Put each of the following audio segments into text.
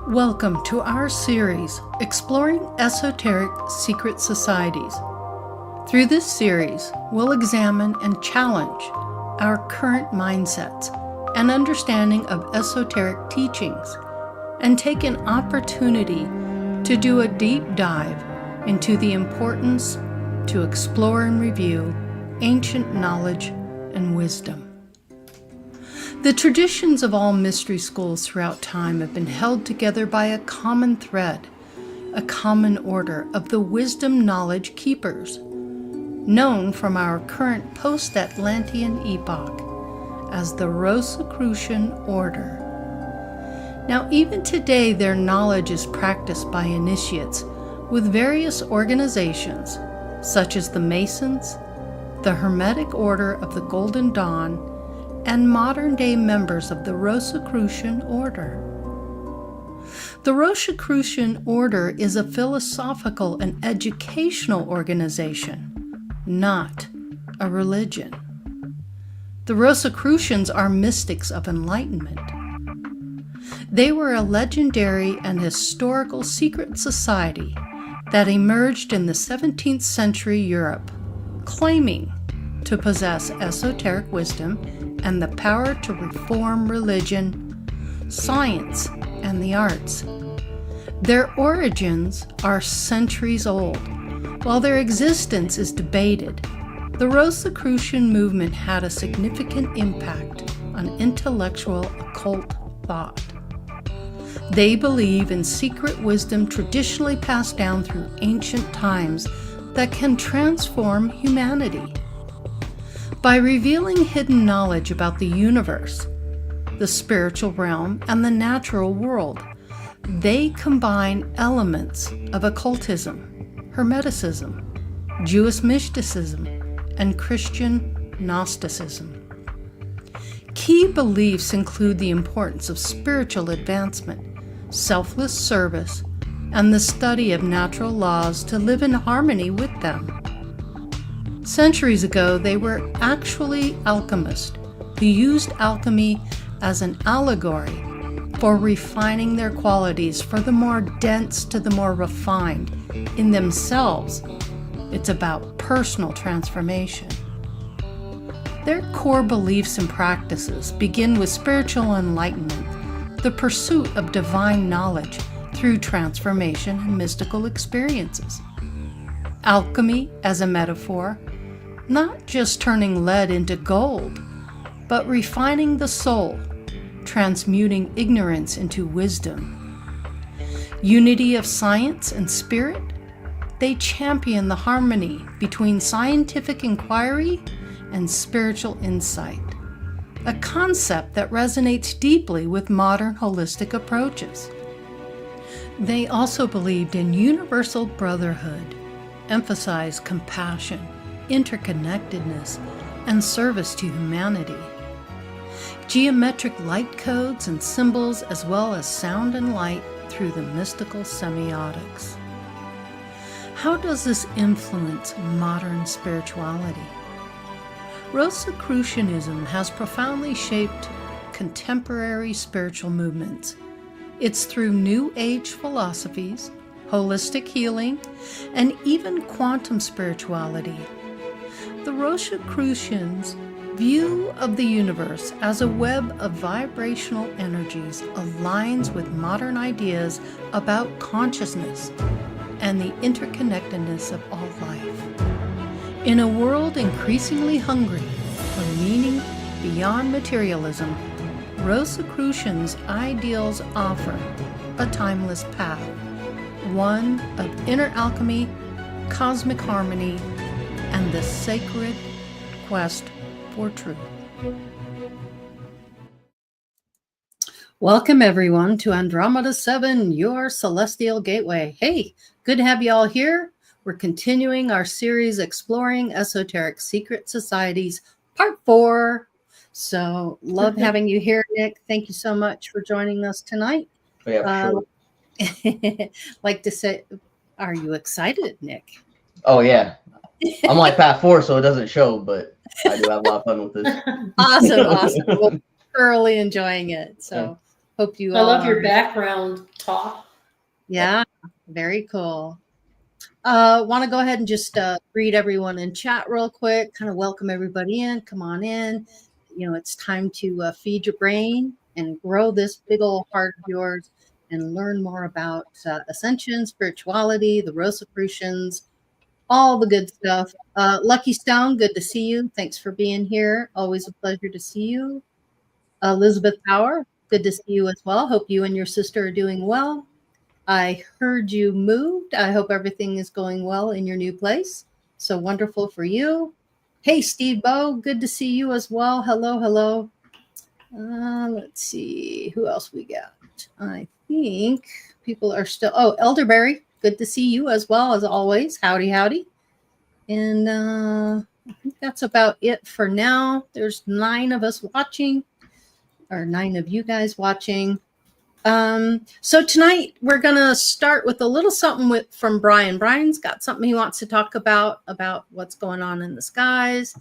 Welcome to our series, Exploring Esoteric Secret Societies. Through this series, we'll examine and challenge our current mindsets and understanding of esoteric teachings, and take an opportunity to do a deep dive into the importance to explore and review ancient knowledge and wisdom. The traditions of all mystery schools throughout time have been held together by a common thread, a common order of the wisdom knowledge keepers, known from our current post-Atlantean epoch as the Rosicrucian order. Now, even today, their knowledge is practiced by initiates with various organizations, such as the Masons, the Hermetic Order of the Golden Dawn, and modern-day members of the Rosicrucian order. The Rosicrucian order is a philosophical and educational organization, not a religion. The Rosicrucians are mystics of enlightenment. They were a legendary and historical secret society that emerged in the 17th century Europe, claiming to possess esoteric wisdom and the power to reform religion, science, and the arts. Their origins are centuries old. While their existence is debated, the Rosicrucian movement had a significant impact on intellectual occult thought. They believe in secret wisdom traditionally passed down through ancient times that can transform humanity. By revealing hidden knowledge about the universe, the spiritual realm, and the natural world, they combine elements of occultism, Hermeticism, Jewish mysticism, and Christian Gnosticism. Key beliefs include the importance of spiritual advancement, selfless service, and the study of natural laws to live in harmony with them. Centuries ago, they were actually alchemists who used alchemy as an allegory for refining their qualities for the more dense to the more refined. In themselves, it's about personal transformation. Their core beliefs and practices begin with spiritual enlightenment, the pursuit of divine knowledge through transformation and mystical experiences. Alchemy as a metaphor, not just turning lead into gold, but refining the soul, transmuting ignorance into wisdom. Unity of science and spirit, they champion the harmony between scientific inquiry and spiritual insight, a concept that resonates deeply with modern holistic approaches. They also believed in universal brotherhood, emphasized compassion, interconnectedness, and service to humanity. Geometric light codes and symbols, as well as sound and light through the mystical semiotics. How does this influence modern spirituality? Rosicrucianism has profoundly shaped contemporary spiritual movements. It's through New Age philosophies, holistic healing, and even quantum spirituality. The Rosicrucians' view of the universe as a web of vibrational energies aligns with modern ideas about consciousness and the interconnectedness of all life. In a world increasingly hungry for meaning beyond materialism, Rosicrucians' ideals offer a timeless path, one of inner alchemy, cosmic harmony, and the sacred quest for truth. Welcome everyone to Andromeda 7, your celestial gateway. Hey, good to have you all here. We're continuing our series Exploring Esoteric Secret Societies, Part 4. So love having you here, Nick. Thank you so much for joining us tonight. Yeah, sure. Like to say, are you excited, Nick? Oh, yeah. I'm like Path 4, so it doesn't show, but I do have a lot of fun with this. Awesome. Well, thoroughly enjoying it. So Hope you I all love your are. background talk. Yeah, very cool. Want to go ahead and just greet everyone in chat real quick, kind of welcome everybody in. Come on in. You know, it's time to feed your brain and grow this big old heart of yours and learn more about ascension, spirituality, the Rosicrucians, all the good stuff. Lucky Stone, good to see you. Thanks for being here. Always a pleasure to see you. Elizabeth Power, good to see you as well. Hope you and your sister are doing well. I heard you moved. I hope everything is going well in your new place. So wonderful for you. Hey, Steve Bow, good to see you as well. Hello, hello. Let's see who else we got. I think people are still. Oh, Elderberry, good to see you as well as always. Howdy, howdy. And I think that's about it for now. There's 9 of us watching, or 9 of you guys watching. So tonight we're gonna start with a little something from Brian. Brian's got something he wants to talk about what's going on in the skies.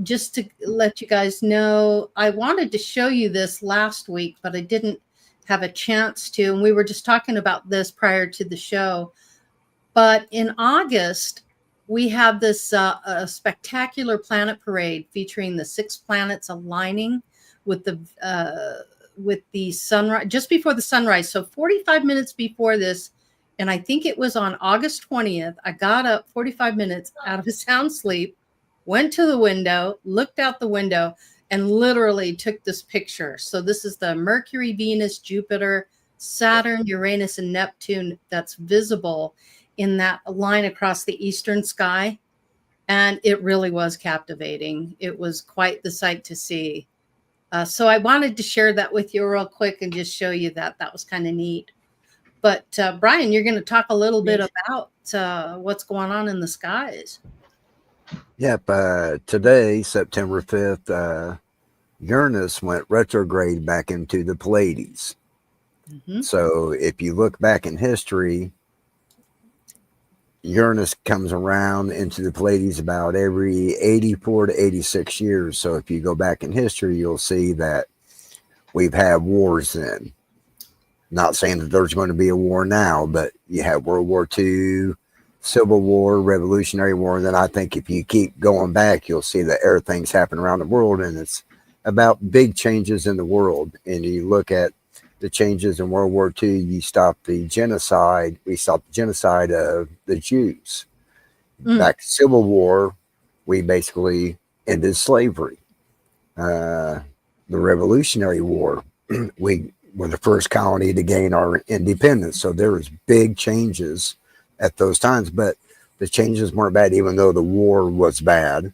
Just to let you guys know, I wanted to show you this last week, but I didn't have a chance to. And we were just talking about this prior to the show. But in August, we have this a spectacular planet parade featuring the 6 planets aligning with the sunrise, just before the sunrise. So 45 minutes before this, and I think it was on August 20th, I got up 45 minutes out of a sound sleep, went to the window, looked out the window, and literally took this picture. So this is the Mercury, Venus, Jupiter, Saturn, Uranus, and Neptune that's visible in that line across the eastern sky. And it really was captivating. It was quite the sight to see. So I wanted to share that with you real quick and just show you that was kind of neat. But Brian, you're going to talk a little bit about what's going on in the skies. Yep. Today, September 5th, Uranus went retrograde back into the Pleiades. Mm-hmm. So if you look back in history, Uranus comes around into the Pleiades about every 84 to 86 years. So if you go back in history, you'll see that we've had wars then. Not saying that there's going to be a war now, but you have World War II, Civil War, Revolutionary War. And then I think if you keep going back, you'll see that everything's happened around the world. And it's about big changes in the world. And you look at the changes in World War II, you stopped the genocide. We stopped the genocide of the Jews. Back to Civil War, we basically ended slavery. The Revolutionary War, we were the first colony to gain our independence. So there was big changes at those times, but the changes weren't bad, even though the war was bad.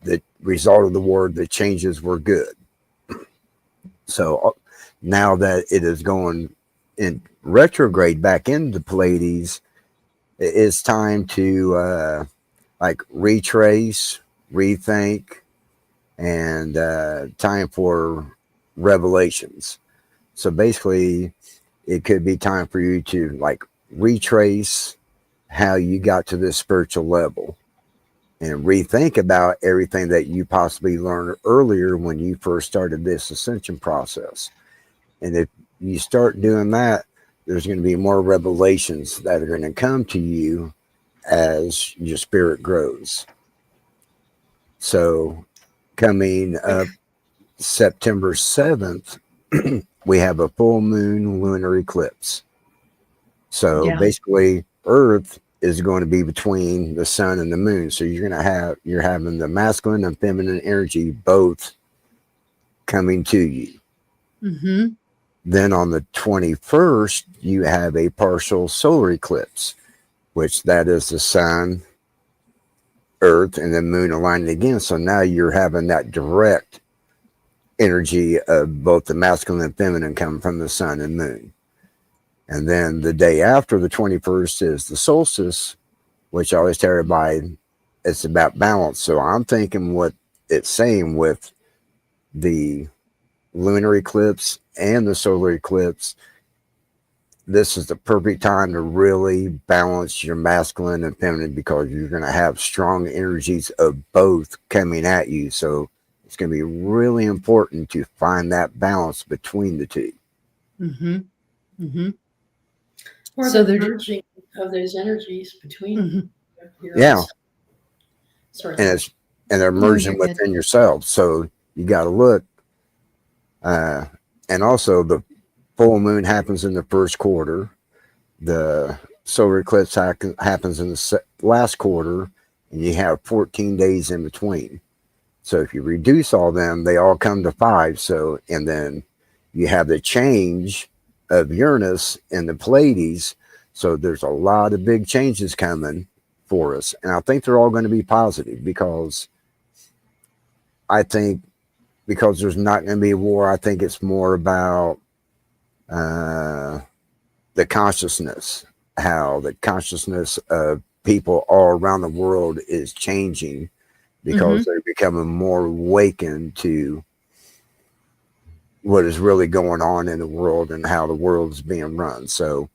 The result of the war, the changes were good. So now that it is going in retrograde back into Pleiades, it's time to retrace, rethink, and time for revelations. So basically, it could be time for you to retrace how you got to this spiritual level and rethink about everything that you possibly learned earlier when you first started this ascension process. And if you start doing that, there's going to be more revelations that are going to come to you as your spirit grows. So coming up September 7th, we have a full moon lunar eclipse. So basically Earth is going to be between the sun and the moon. So you're having the masculine and feminine energy both coming to you. Mm-hmm. Then on the 21st, you have a partial solar eclipse, which that is the sun, Earth, and the moon aligning again. So now you're having that direct energy of both the masculine and feminine coming from the sun and moon. And then the day after the 21st is the solstice, which I always tell everybody it's about balance. So I'm thinking what it's saying with the lunar eclipse and the solar eclipse, this is the perfect time to really balance your masculine and feminine, because you're going to have strong energies of both coming at you. So it's going to be really important to find that balance between the two. Mm-hmm. Mm-hmm. Or So the they're merging of those energies between mm-hmm. your Yeah. own. Sorry. And they're No, merging you're good. within yourself. So you got to look. And also, the full moon happens in the first quarter. The solar eclipse happens in the last quarter, and you have 14 days in between. So if you reduce all them, they all come to 5. So, and then you have the change of Uranus in the Pleiades. So there's a lot of big changes coming for us. And I think they're all going to be positive, because there's not going to be a war. I think it's more about the consciousness, how the consciousness of people all around the world is changing, because they're becoming more awakened to what is really going on in the world and how the world is being run. So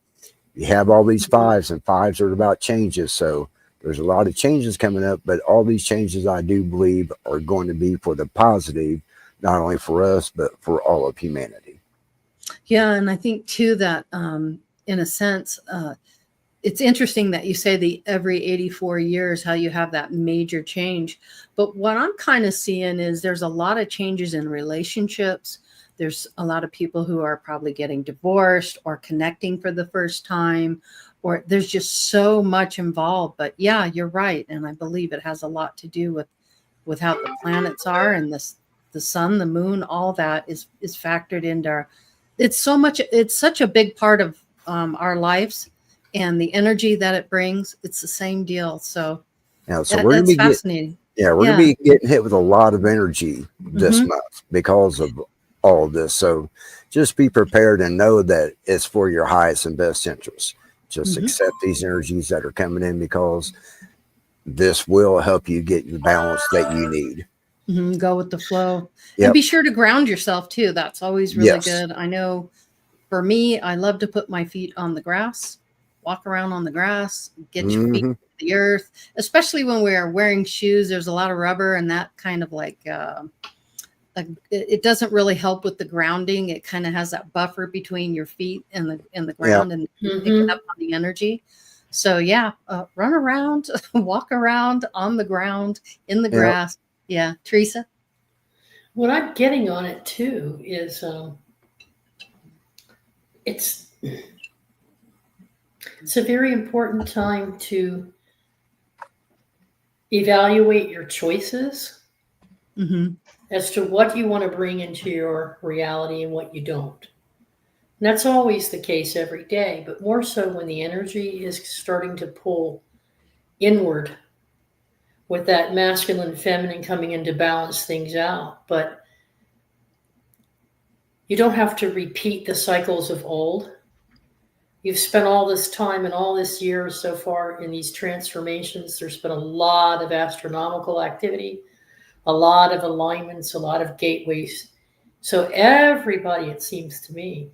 you have all these 5s, and 5s are about changes. So there's a lot of changes coming up, but all these changes, I do believe, are going to be for the positive, not only for us, but for all of humanity. Yeah, and I think too that in a sense, it's interesting that you say the every 84 years how you have that major change. But what I'm kind of seeing is there's a lot of changes in relationships. There's a lot of people who are probably getting divorced or connecting for the first time, or there's just so much involved. But yeah, you're right, and I believe it has a lot to do with how the planets are, and the sun, the moon, all that is factored into it's such a big part of our lives, and the energy that it brings, it's the same deal. So Now, so we're going to that's be fascinating. we're going to be getting hit with a lot of energy this month because of all of this. So just be prepared and know that it's for your highest and best interest. Just accept these energies that are coming in, because this will help you get the balance that you need. Go with the flow. Yep. And be sure to ground yourself too. That's always really good. I know for me, I love to put my feet on the grass, walk around on the grass, get your feet to the earth, especially when we're wearing shoes. There's a lot of rubber, and that kind of like it doesn't really help with the grounding. It kind of has that buffer between your feet and the ground, and picking up on the energy. So yeah, run around, walk around on the ground, in the grass. Yeah, Teresa? What I'm getting on it too is it's a very important time to evaluate your choices as to what you want to bring into your reality and what you don't. And that's always the case every day, but more so when the energy is starting to pull inward, with that masculine and feminine coming in to balance things out. But you don't have to repeat the cycles of old. You've spent all this time and all this years so far in these transformations. There's been a lot of astronomical activity, a lot of alignments, a lot of gateways. So everybody, it seems to me,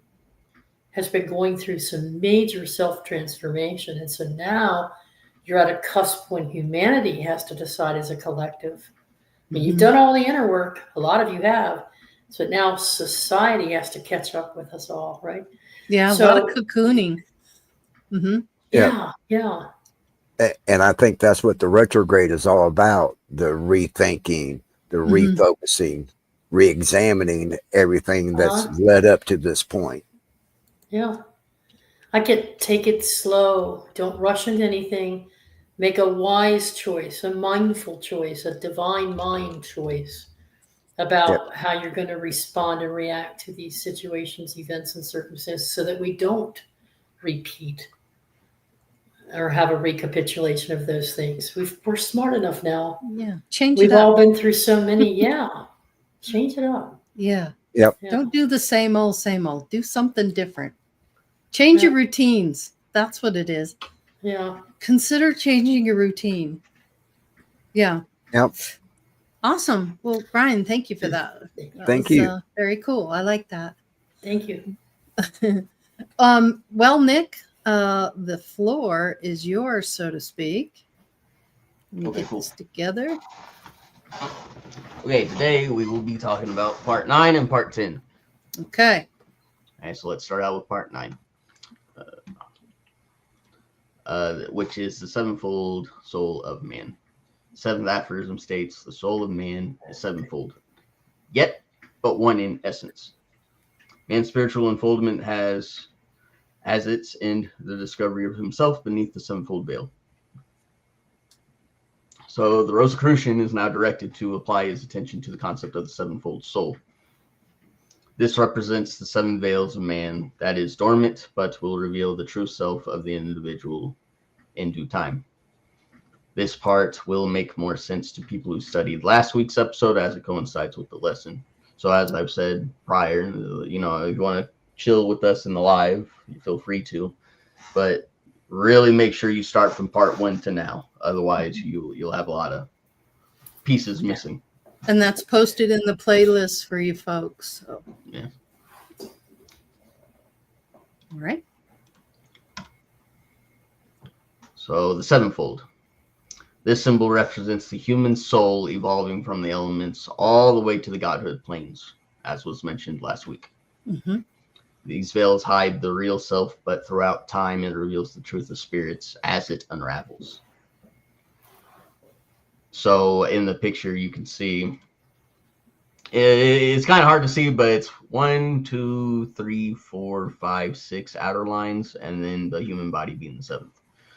has been going through some major self-transformation. And so now you're at a cusp when humanity has to decide as a collective. I mean, you've done all the inner work, a lot of you have. So now society has to catch up with us all, right? Yeah, So, a lot of cocooning. Yeah. And I think that's what the retrograde is all about: the rethinking, the refocusing, re-examining everything that's led up to this point. Yeah. Take it slow. Don't rush into anything. Make a wise choice, a mindful choice, a divine mind choice about how you're going to respond and react to these situations, events, and circumstances, so that we don't repeat or have a recapitulation of those things. We're smart enough now. Yeah. Change We've it up. all been through so many. Yeah. Change it up. Yeah. Yep. Don't do the same old, same old. Do something different. Change your routines. That's what it is. Yeah. Consider changing your routine. Yeah. Yep. Awesome. Well, Brian, thank you for that. Thank you. Very cool. I like that. Thank you. Well, Nick, the floor is yours, so to speak. Let me get this together. Okay, today we will be talking about part 9 and part 10. Okay. All right, so let's start out with part 9, which is the sevenfold soul of man. Seventh Aphorism states, the soul of man is sevenfold, yet but one in essence. Man's spiritual unfoldment has as its end the discovery of himself beneath the sevenfold veil. So the Rosicrucian is now directed to apply his attention to the concept of the sevenfold soul. This represents the 7 veils of man that is dormant, but will reveal the true self of the individual in due time. This part will make more sense to people who studied last week's episode as it coincides with the lesson. So as I've said prior, if you want to chill with us in the live, you feel free to, but really make sure you start from part 1 to now. Otherwise, you'll have a lot of pieces missing. And that's posted in the playlist for you folks. So. Yeah. All right. So the sevenfold. This symbol represents the human soul evolving from the elements all the way to the godhood planes, as was mentioned last week. Mm-hmm. These veils hide the real self, but throughout time it reveals the truth of spirits as it unravels. So in the picture you can see, it's kind of hard to see, but it's 1, 2, 3, 4, 5, 6 outer lines, and then the human body being the 7th.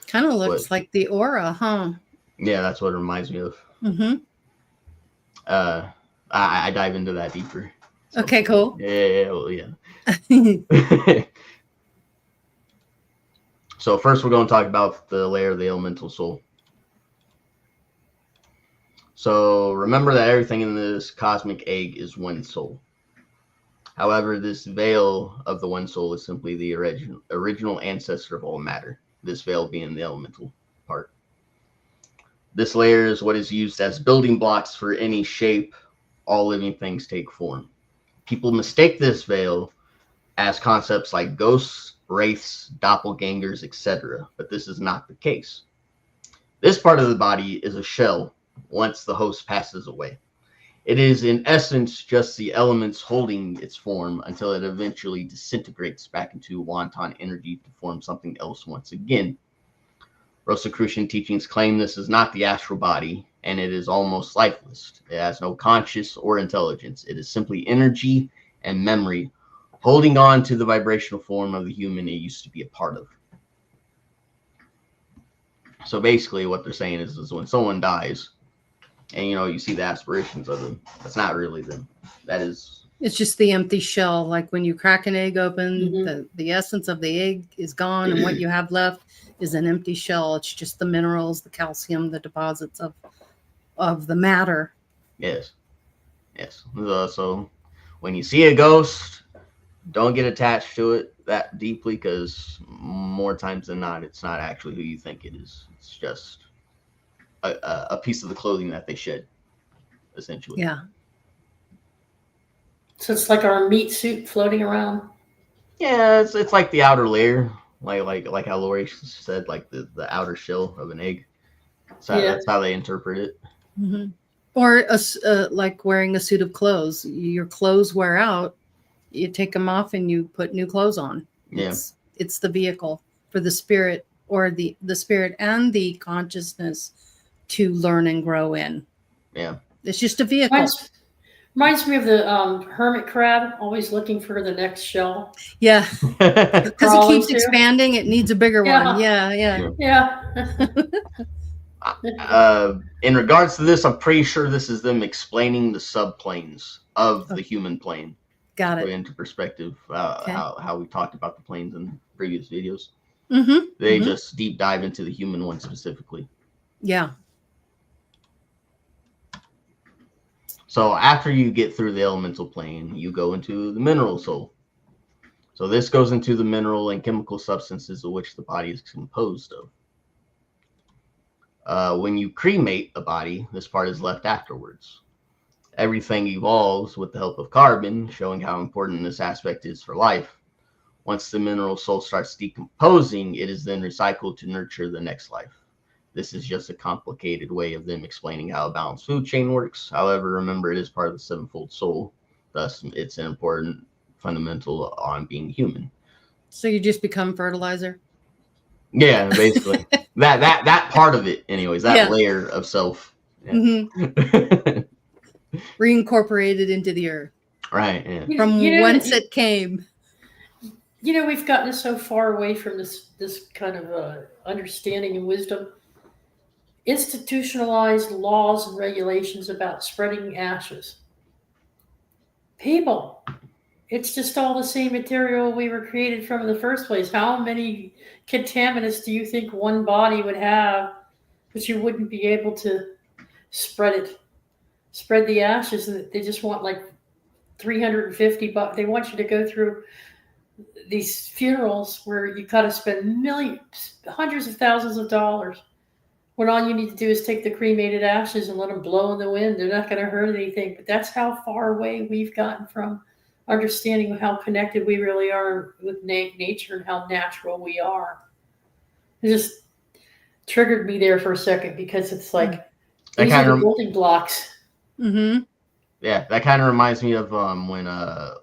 Kind of looks like the aura, huh? Yeah, that's what it reminds me of. Mm-hmm. I dive into that deeper. So, okay, cool. Yeah. So first we're going to talk about the layer of the elemental soul. So remember that everything in this cosmic egg is one soul. However, this veil of the one soul is simply the original ancestor of all matter, this veil being the elemental part. This layer is what is used as building blocks for any shape all living things take form. People mistake this veil as concepts like ghosts, wraiths, doppelgangers, etc., but this is not the case. This part of the body is a shell once the host passes away. It is in essence just the elements holding its form until it eventually disintegrates back into wanton energy to form something else once again. Rosicrucian teachings claim this is not the astral body, and it is almost lifeless. It has no conscience or intelligence. It is simply energy and memory holding on to the vibrational form of the human it used to be a part of. So basically what they're saying is when someone dies, and you see the aspirations of them, that's not really them. That is, it's just the empty shell. Like when you crack an egg open, Mm-hmm. the essence of the egg is gone, and what you have left is an empty shell. It's just the minerals, the calcium, the deposits of the matter. yes. So when you see a ghost, don't get attached to it that deeply, because more times than not, it's not actually who you think it is. It's just a piece of the clothing that they shed, essentially. Yeah. So it's like our meat suit floating around. Yeah, it's like the outer layer, like how Lori said, like the outer shell of an egg. So Yeah. that's how they interpret it. Mm-hmm. Or like wearing a suit of clothes. Your clothes wear out. You take them off and you put new clothes on. Yeah. It's the vehicle for the spirit, or the spirit and the consciousness to learn and grow in. Yeah. It's just a vehicle. Reminds me of the hermit crab, always looking for the next shell. Yeah. Because it Crawl keeps into. expanding. It needs a bigger Yeah. one. Yeah. Yeah. In regards to this, I'm pretty sure this is them explaining the subplanes of the human plane. Got Put it. into perspective Okay. how we talked about the planes in previous videos. Mm-hmm. They just deep dive into the human one specifically. Yeah. So after you get through the elemental plane, you go into the mineral soul. So this goes into the mineral and chemical substances of which the body is composed of. When you cremate a body, this part is left afterwards. Everything evolves with the help of carbon, showing how important this aspect is for life. Once the mineral soul starts decomposing, it is then recycled to nurture the next life. This is just a complicated way of them explaining how a balanced food chain works. However, remember, it is part of the sevenfold soul. Thus, it's an important fundamental on being human. So you just become fertilizer? Yeah, basically. that part of it, anyways, that layer of self. Yeah. Mm-hmm. Reincorporated into the earth. Right. Yeah. From whence it came. You know, we've gotten so far away from this kind of understanding and wisdom. Institutionalized laws and regulations about spreading ashes. People, it's just all the same material we were created from in the first place. How many contaminants do you think one body would have that you wouldn't be able to spread the ashes? And they just want like $350. They want you to go through these funerals where you gotta spend millions, hundreds of thousands of dollars, when all you need to do is take the cremated ashes and let them blow in the wind. They're not going to hurt anything. But that's how far away we've gotten from understanding how connected we really are with nature and how natural we are. It just triggered me there for a second, because it's like these are the building blocks. Mm-hmm. Yeah, that kind of reminds me of when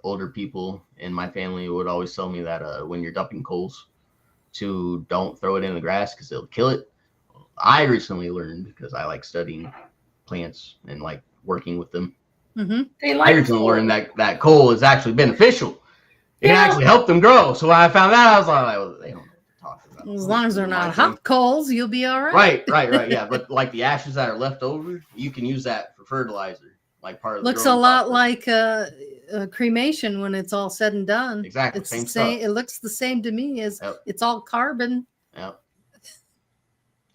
older people in my family would always tell me that when you're dumping coals, to don't throw it in the grass because it'll kill it. I recently learned, because I like studying plants and like working with them. Mm-hmm. I recently learned that coal is actually beneficial. It can actually help them grow. So when I found that, I was like, well, they don't know what to talk about. As long as they're not hot coals, you'll be all right. Right. Yeah, but like the ashes that are left over, you can use that for fertilizer. Like part of the looks a lot like cremation when it's all said and done. Exactly. It's same stuff. It looks the same to me as it's all carbon. Yep.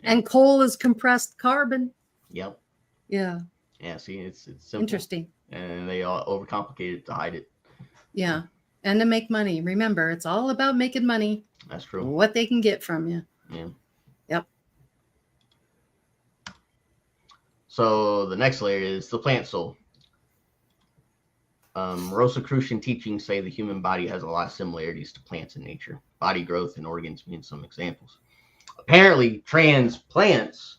And coal is compressed carbon. Yep. Yeah. Yeah. See, it's simple. Interesting. And they all overcomplicate it to hide it. Yeah. And to make money. Remember, it's all about making money. That's true. What they can get from you. Yeah. Yep. So the next layer is the plant soul. Rosicrucian teachings say the human body has a lot of similarities to plants in nature. Body growth and organs being some examples. Apparently, transplants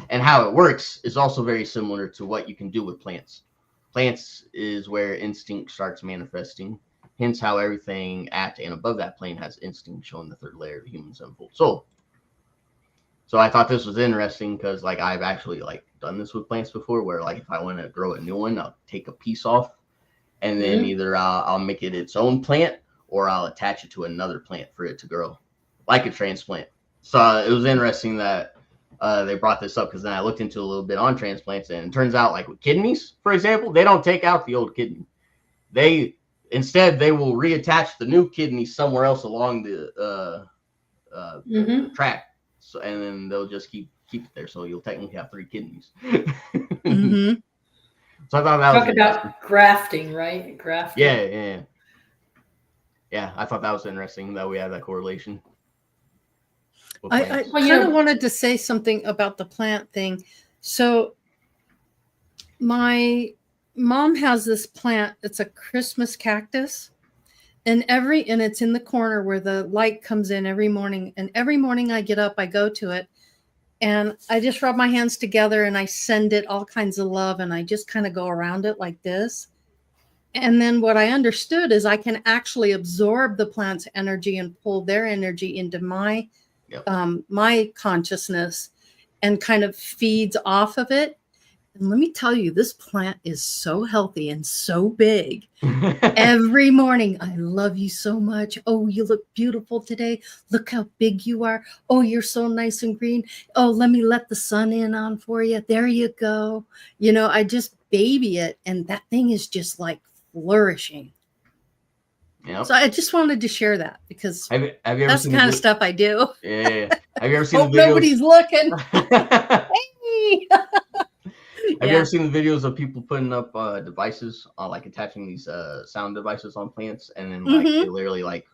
and how it works is also very similar to what you can do with plants. Plants is where instinct starts manifesting. Hence how everything at and above that plane has instinct, showing the third layer of the human sevenfold soul. So I thought this was interesting because like I've actually like done this with plants before, where like if I want to grow a new one, I'll take a piece off and then either I'll make it its own plant or I'll attach it to another plant for it to grow like a transplant. So it was interesting that they brought this up, because then I looked into a little bit on transplants, and it turns out like with kidneys, for example, they don't take out the old kidney. Instead they will reattach the new kidney somewhere else along the track. So, and then they'll just keep it there. So you'll technically have 3 kidneys. Mm-hmm. So I thought that was about grafting, right? Grafting. Yeah. I thought that was interesting that we have that correlation. I kind of wanted to say something about the plant thing. So my mom has this plant. It's a Christmas cactus, and it's in the corner where the light comes in every morning. And every morning I get up, I go to it, and I just rub my hands together and I send it all kinds of love, and I just kind of go around it like this. And then what I understood is I can actually absorb the plant's energy and pull their energy into my my consciousness, and kind of feeds off of it. And let me tell you, this plant is so healthy and so big. Every morning, I love you so much. Oh, you look beautiful today. Look how big you are. Oh, you're so nice and green. Oh, let me let the sun in on for you. There you go. You know, I just baby it, and that thing is just like flourishing. Yep. So I just wanted to share that, because have you ever that's seen the kind of stuff I do. Yeah. Have you ever seen Hope the videos? Nobody's looking. Hey! Have you ever seen the videos of people putting up devices on like attaching these sound devices on plants, and then like they literally like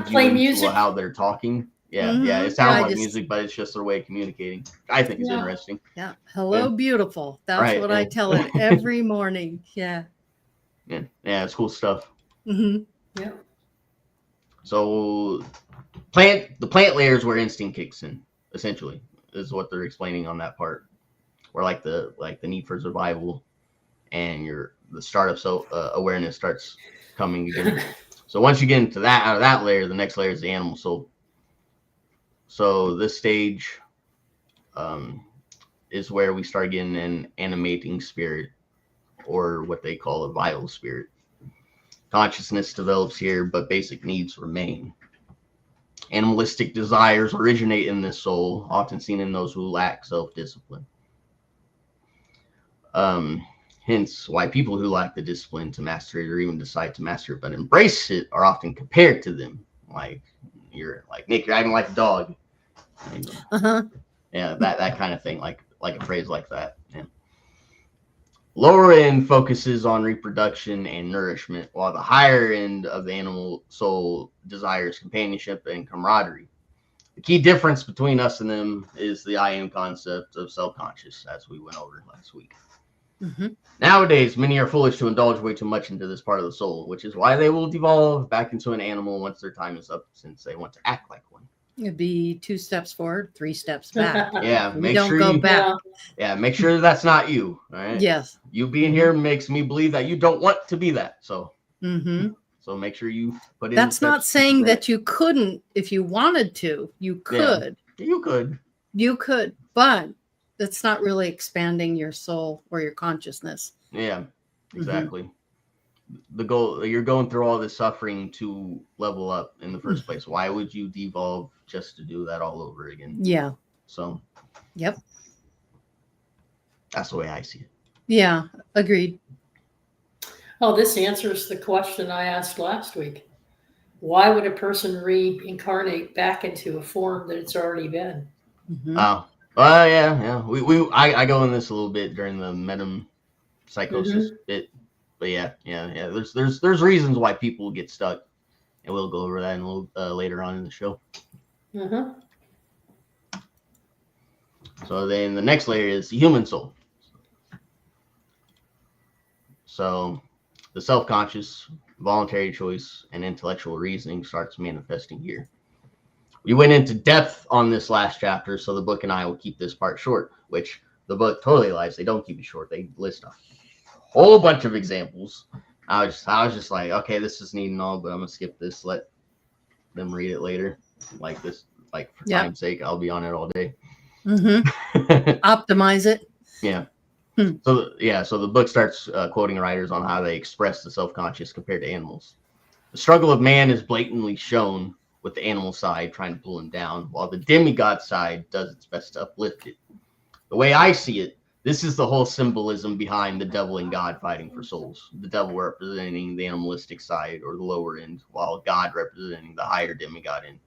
play music how they're talking? It sounds like music, but it's just their way of communicating. I think it's interesting. Hello, beautiful. That's what I tell it every morning. Yeah, it's cool stuff. Mm-hmm. So the plant layer is where instinct kicks in, essentially. is what they're explaining on that part, where like the need for survival and the start of awareness starts coming again. So once you get into that, out of that layer, the next layer is the animal soul. So this stage is where we start getting an animating spirit, or what they call a vital spirit. Consciousness develops here, but basic needs remain. Animalistic desires originate in this soul, often seen in those who lack self-discipline. Hence why people who lack the discipline to master it, or even decide to master it but embrace it, are often compared to them. Like, you're like, Nick, you're acting like a dog. Yeah, that kind of thing, like a phrase like that. Yeah. Lower end focuses on reproduction and nourishment, while the higher end of the animal soul desires companionship and camaraderie. The key difference between us and them is the I am concept of self-conscious, as we went over last week. Nowadays, many are foolish to indulge way too much into this part of the soul, which is why they will devolve back into an animal once their time is up, since they want to act like one. It'd be 2 steps forward, 3 steps back. Yeah, We don't go back. Yeah, make sure that's not you. All right. Yes. You being here makes me believe that you don't want to be that. So, so make sure you put in. That's not saying that you couldn't, if you wanted to. You could. Yeah, you could. You could, but that's not really expanding your soul or your consciousness. Yeah, exactly. The goal, you're going through all this suffering to level up in the first place. Why would you devolve just to do that all over again? Yeah. So, yep. That's the way I see it. Yeah, agreed. Oh, this answers the question I asked last week. Why would a person reincarnate back into a form that it's already been? Oh, yeah. I go in this a little bit during the metempsychosis bit. But yeah. There's reasons why people get stuck, and we'll go over that in a little later on in the show. So then the next layer is the human soul. So the self-conscious, voluntary choice, and intellectual reasoning starts manifesting here. We went into depth on this last chapter, so the book and I will keep this part short, which the book totally lies. They don't keep it short. They list a whole bunch of examples. I was just like, okay, this is neat and all, but I'm gonna skip this. Let them read it later. Like this, like for time's sake, I'll be on it all day. Optimize it. Yeah. So the book starts quoting writers on how they express the self-conscious compared to animals. The struggle of man is blatantly shown, with the animal side trying to pull him down, while the demigod side does its best to uplift it. The way I see it, this is the whole symbolism behind the devil and God fighting for souls. The devil representing the animalistic side, or the lower end, while God representing the higher demigod end.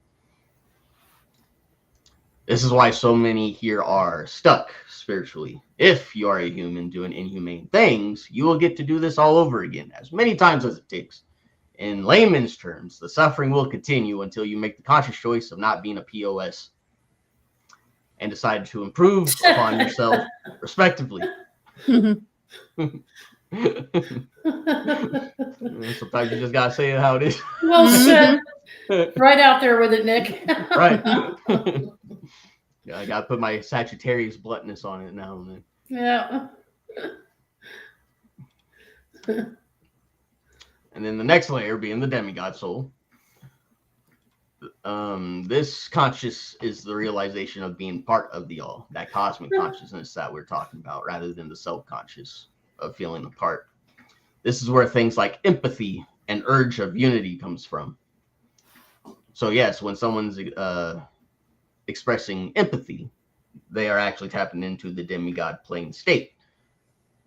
This is why so many here are stuck spiritually. If you are a human doing inhumane things, you will get to do this all over again, as many times as it takes. In layman's terms, the suffering will continue until you make the conscious choice of not being a POS and decide to improve upon yourself respectively. Sometimes you just gotta say it how it is. Well said. Right out there with it, Nick. Right. Yeah, I gotta put my Sagittarius bluntness on it now and then. Yeah. And then the next layer being the demigod soul. This conscious is the realization of being part of the all, that cosmic consciousness that we're talking about, rather than the self-conscious of feeling apart. This is where things like empathy and urge of unity comes from. So yes, when someone's expressing empathy, they are actually tapping into the demigod plane state.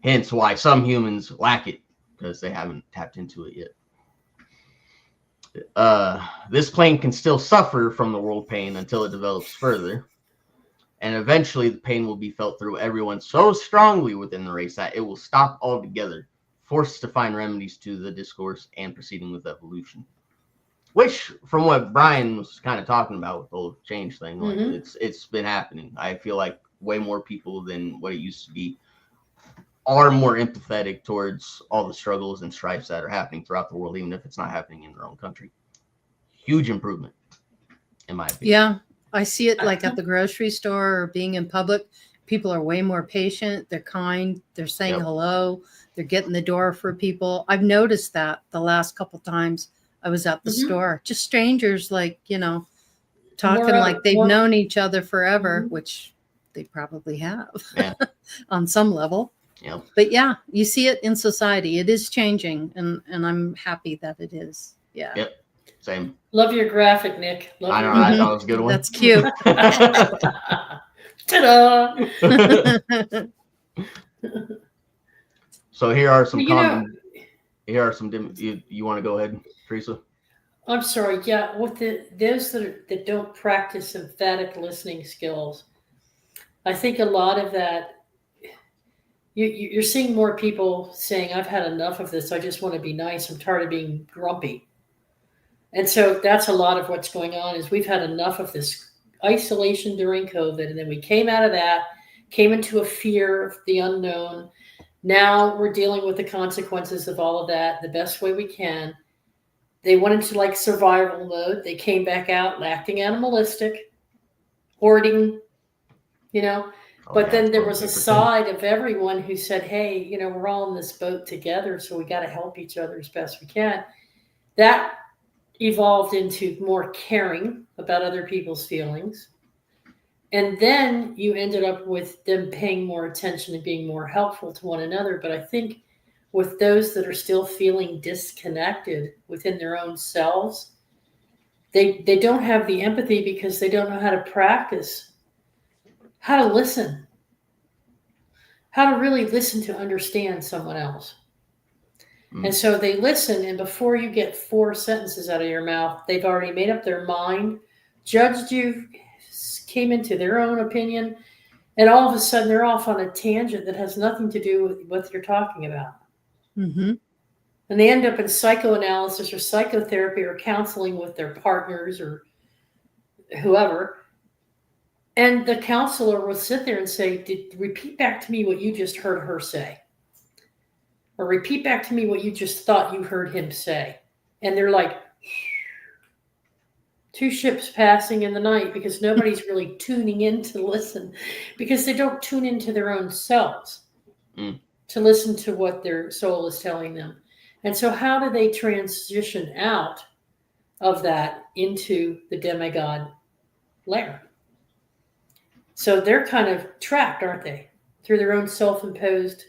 Hence why some humans lack it, because they haven't tapped into it yet. This plane can still suffer from the world pain until it develops further. And eventually the pain will be felt through everyone so strongly within the race that it will stop altogether, forced to find remedies to the discourse and proceeding with evolution. Which, from what Brian was kind of talking about with the whole change thing, like it's been happening. I feel like way more people than what it used to be are more empathetic towards all the struggles and strifes that are happening throughout the world, even if it's not happening in their own country. Huge improvement, in my opinion. Yeah, I see it like at the grocery store or being in public. People are way more patient. They're kind. They're saying Yep. hello. They're getting the door for people. I've noticed that the last couple times I was at the Mhm. store. Just strangers, like, talking More like they've more- known each other forever, Mhm. which they probably have Yeah. on some level. Yep. But yeah, you see it in society. It is changing, and I'm happy that it is. Yeah. Yep. Same. Love your graphic, Nick. Love I your know. I Mhm. thought it was a good one. That's cute. Ta-da! So here are some You know, common. Here are some. You want to go ahead, Teresa? I'm sorry. Yeah, with those that don't practice emphatic listening skills, I think a lot of that. You're seeing more people saying, "I've had enough of this. I just want to be nice. I'm tired of being grumpy." And so that's a lot of what's going on. Is we've had enough of this isolation during COVID, and then we came out of that, came into a fear of the unknown. Now we're dealing with the consequences of all of that the best way we can. They went into like survival mode. They came back out acting animalistic, hoarding, Oh, But yeah, then there toilet was a paper thing. side of everyone who said, hey, we're all in this boat together, so we got to help each other as best we can. That evolved into more caring about other people's feelings. And then you ended up with them paying more attention and being more helpful to one another. But I think with those that are still feeling disconnected within their own selves, they don't have the empathy because they don't know how to practice, how to listen, how to really listen to understand someone else. And so they listen, and before you get 4 sentences out of your mouth, they've already made up their mind, judged you, came into their own opinion, and all of a sudden they're off on a tangent that has nothing to do with what you're talking about. Mm-hmm. And they end up in psychoanalysis or psychotherapy or counseling with their partners or whoever. And the counselor will sit there and say, repeat back to me what you just heard her say. Or repeat back to me what you just thought you heard him say. And they're like, 2 ships passing in the night, because nobody's really tuning in to listen, because they don't tune into their own selves to listen to what their soul is telling them. And so how do they transition out of that into the demigod layer? So they're kind of trapped, aren't they? Through their own self-imposed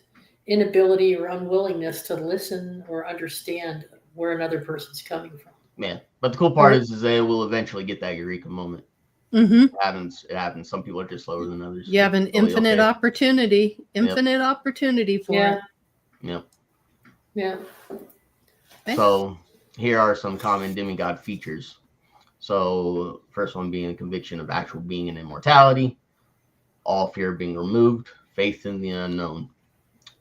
inability or unwillingness to listen or understand where another person's coming from. Yeah, but the cool part is they will eventually get that eureka moment. Mm-hmm. It happens. Some people are just slower than others. You have an infinite opportunity for it. Yep. Yeah. So here are some common demigod features. So first one being a conviction of actual being and immortality, all fear being removed, faith in the unknown,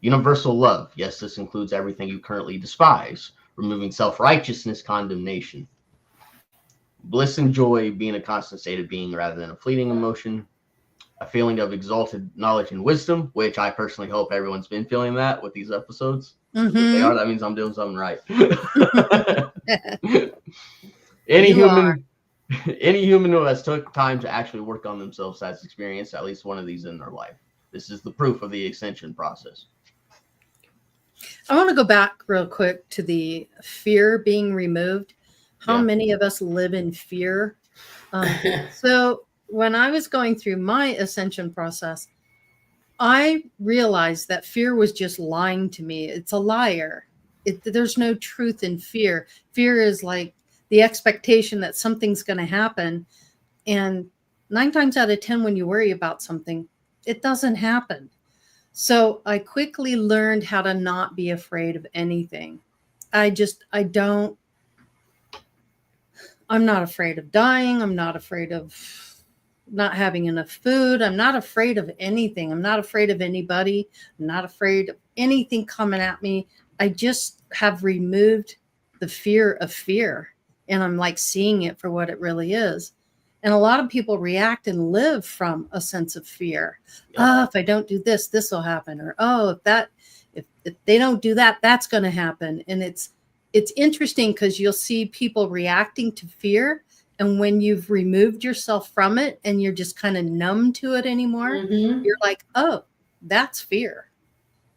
universal love. Yes, this includes everything you currently despise, removing self-righteousness, condemnation, bliss and joy being a constant state of being rather than a fleeting emotion, a feeling of exalted knowledge and wisdom, which I personally hope everyone's been feeling that with these episodes. If they are, that means I'm doing something right. Any human who has took time to actually work on themselves has experienced at least one of these in their life. This is the proof of the ascension process. I want to go back real quick to the fear being removed. How many of us live in fear? So when I was going through my ascension process, I realized that fear was just lying to me. It's a liar. There's no truth in fear. Fear is like the expectation that something's going to happen. And 9 times out of 10, when you worry about something, it doesn't happen. So I quickly learned how to not be afraid of anything. I'm not afraid of dying. I'm not afraid of not having enough food. I'm not afraid of anything. I'm not afraid of anybody. I'm not afraid of anything coming at me. I just have removed the fear of fear, and I'm like seeing it for what it really is. And a lot of people react and live from a sense of fear. Oh, if I don't do this, this will happen. Or, oh, if they don't do that, that's going to happen. And it's interesting because you'll see people reacting to fear And when you've removed yourself from it and you're just kind of numb to it anymore, Mhm. you're like, oh, that's fear.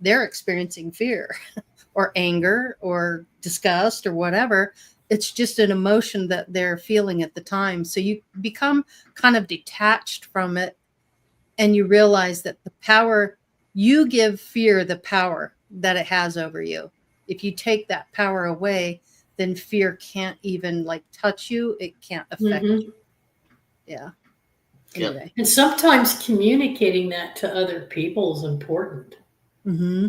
They're experiencing fear or anger or disgust or whatever. It's just an emotion that they're feeling at the time. So you become kind of detached from it, and you realize that the power, you give fear the power that it has over you. If you take that power away, then fear can't even like touch you. It can't affect Mhm. you. Yeah. Yep. Anyway. And sometimes communicating that to other people is important Mm-hmm.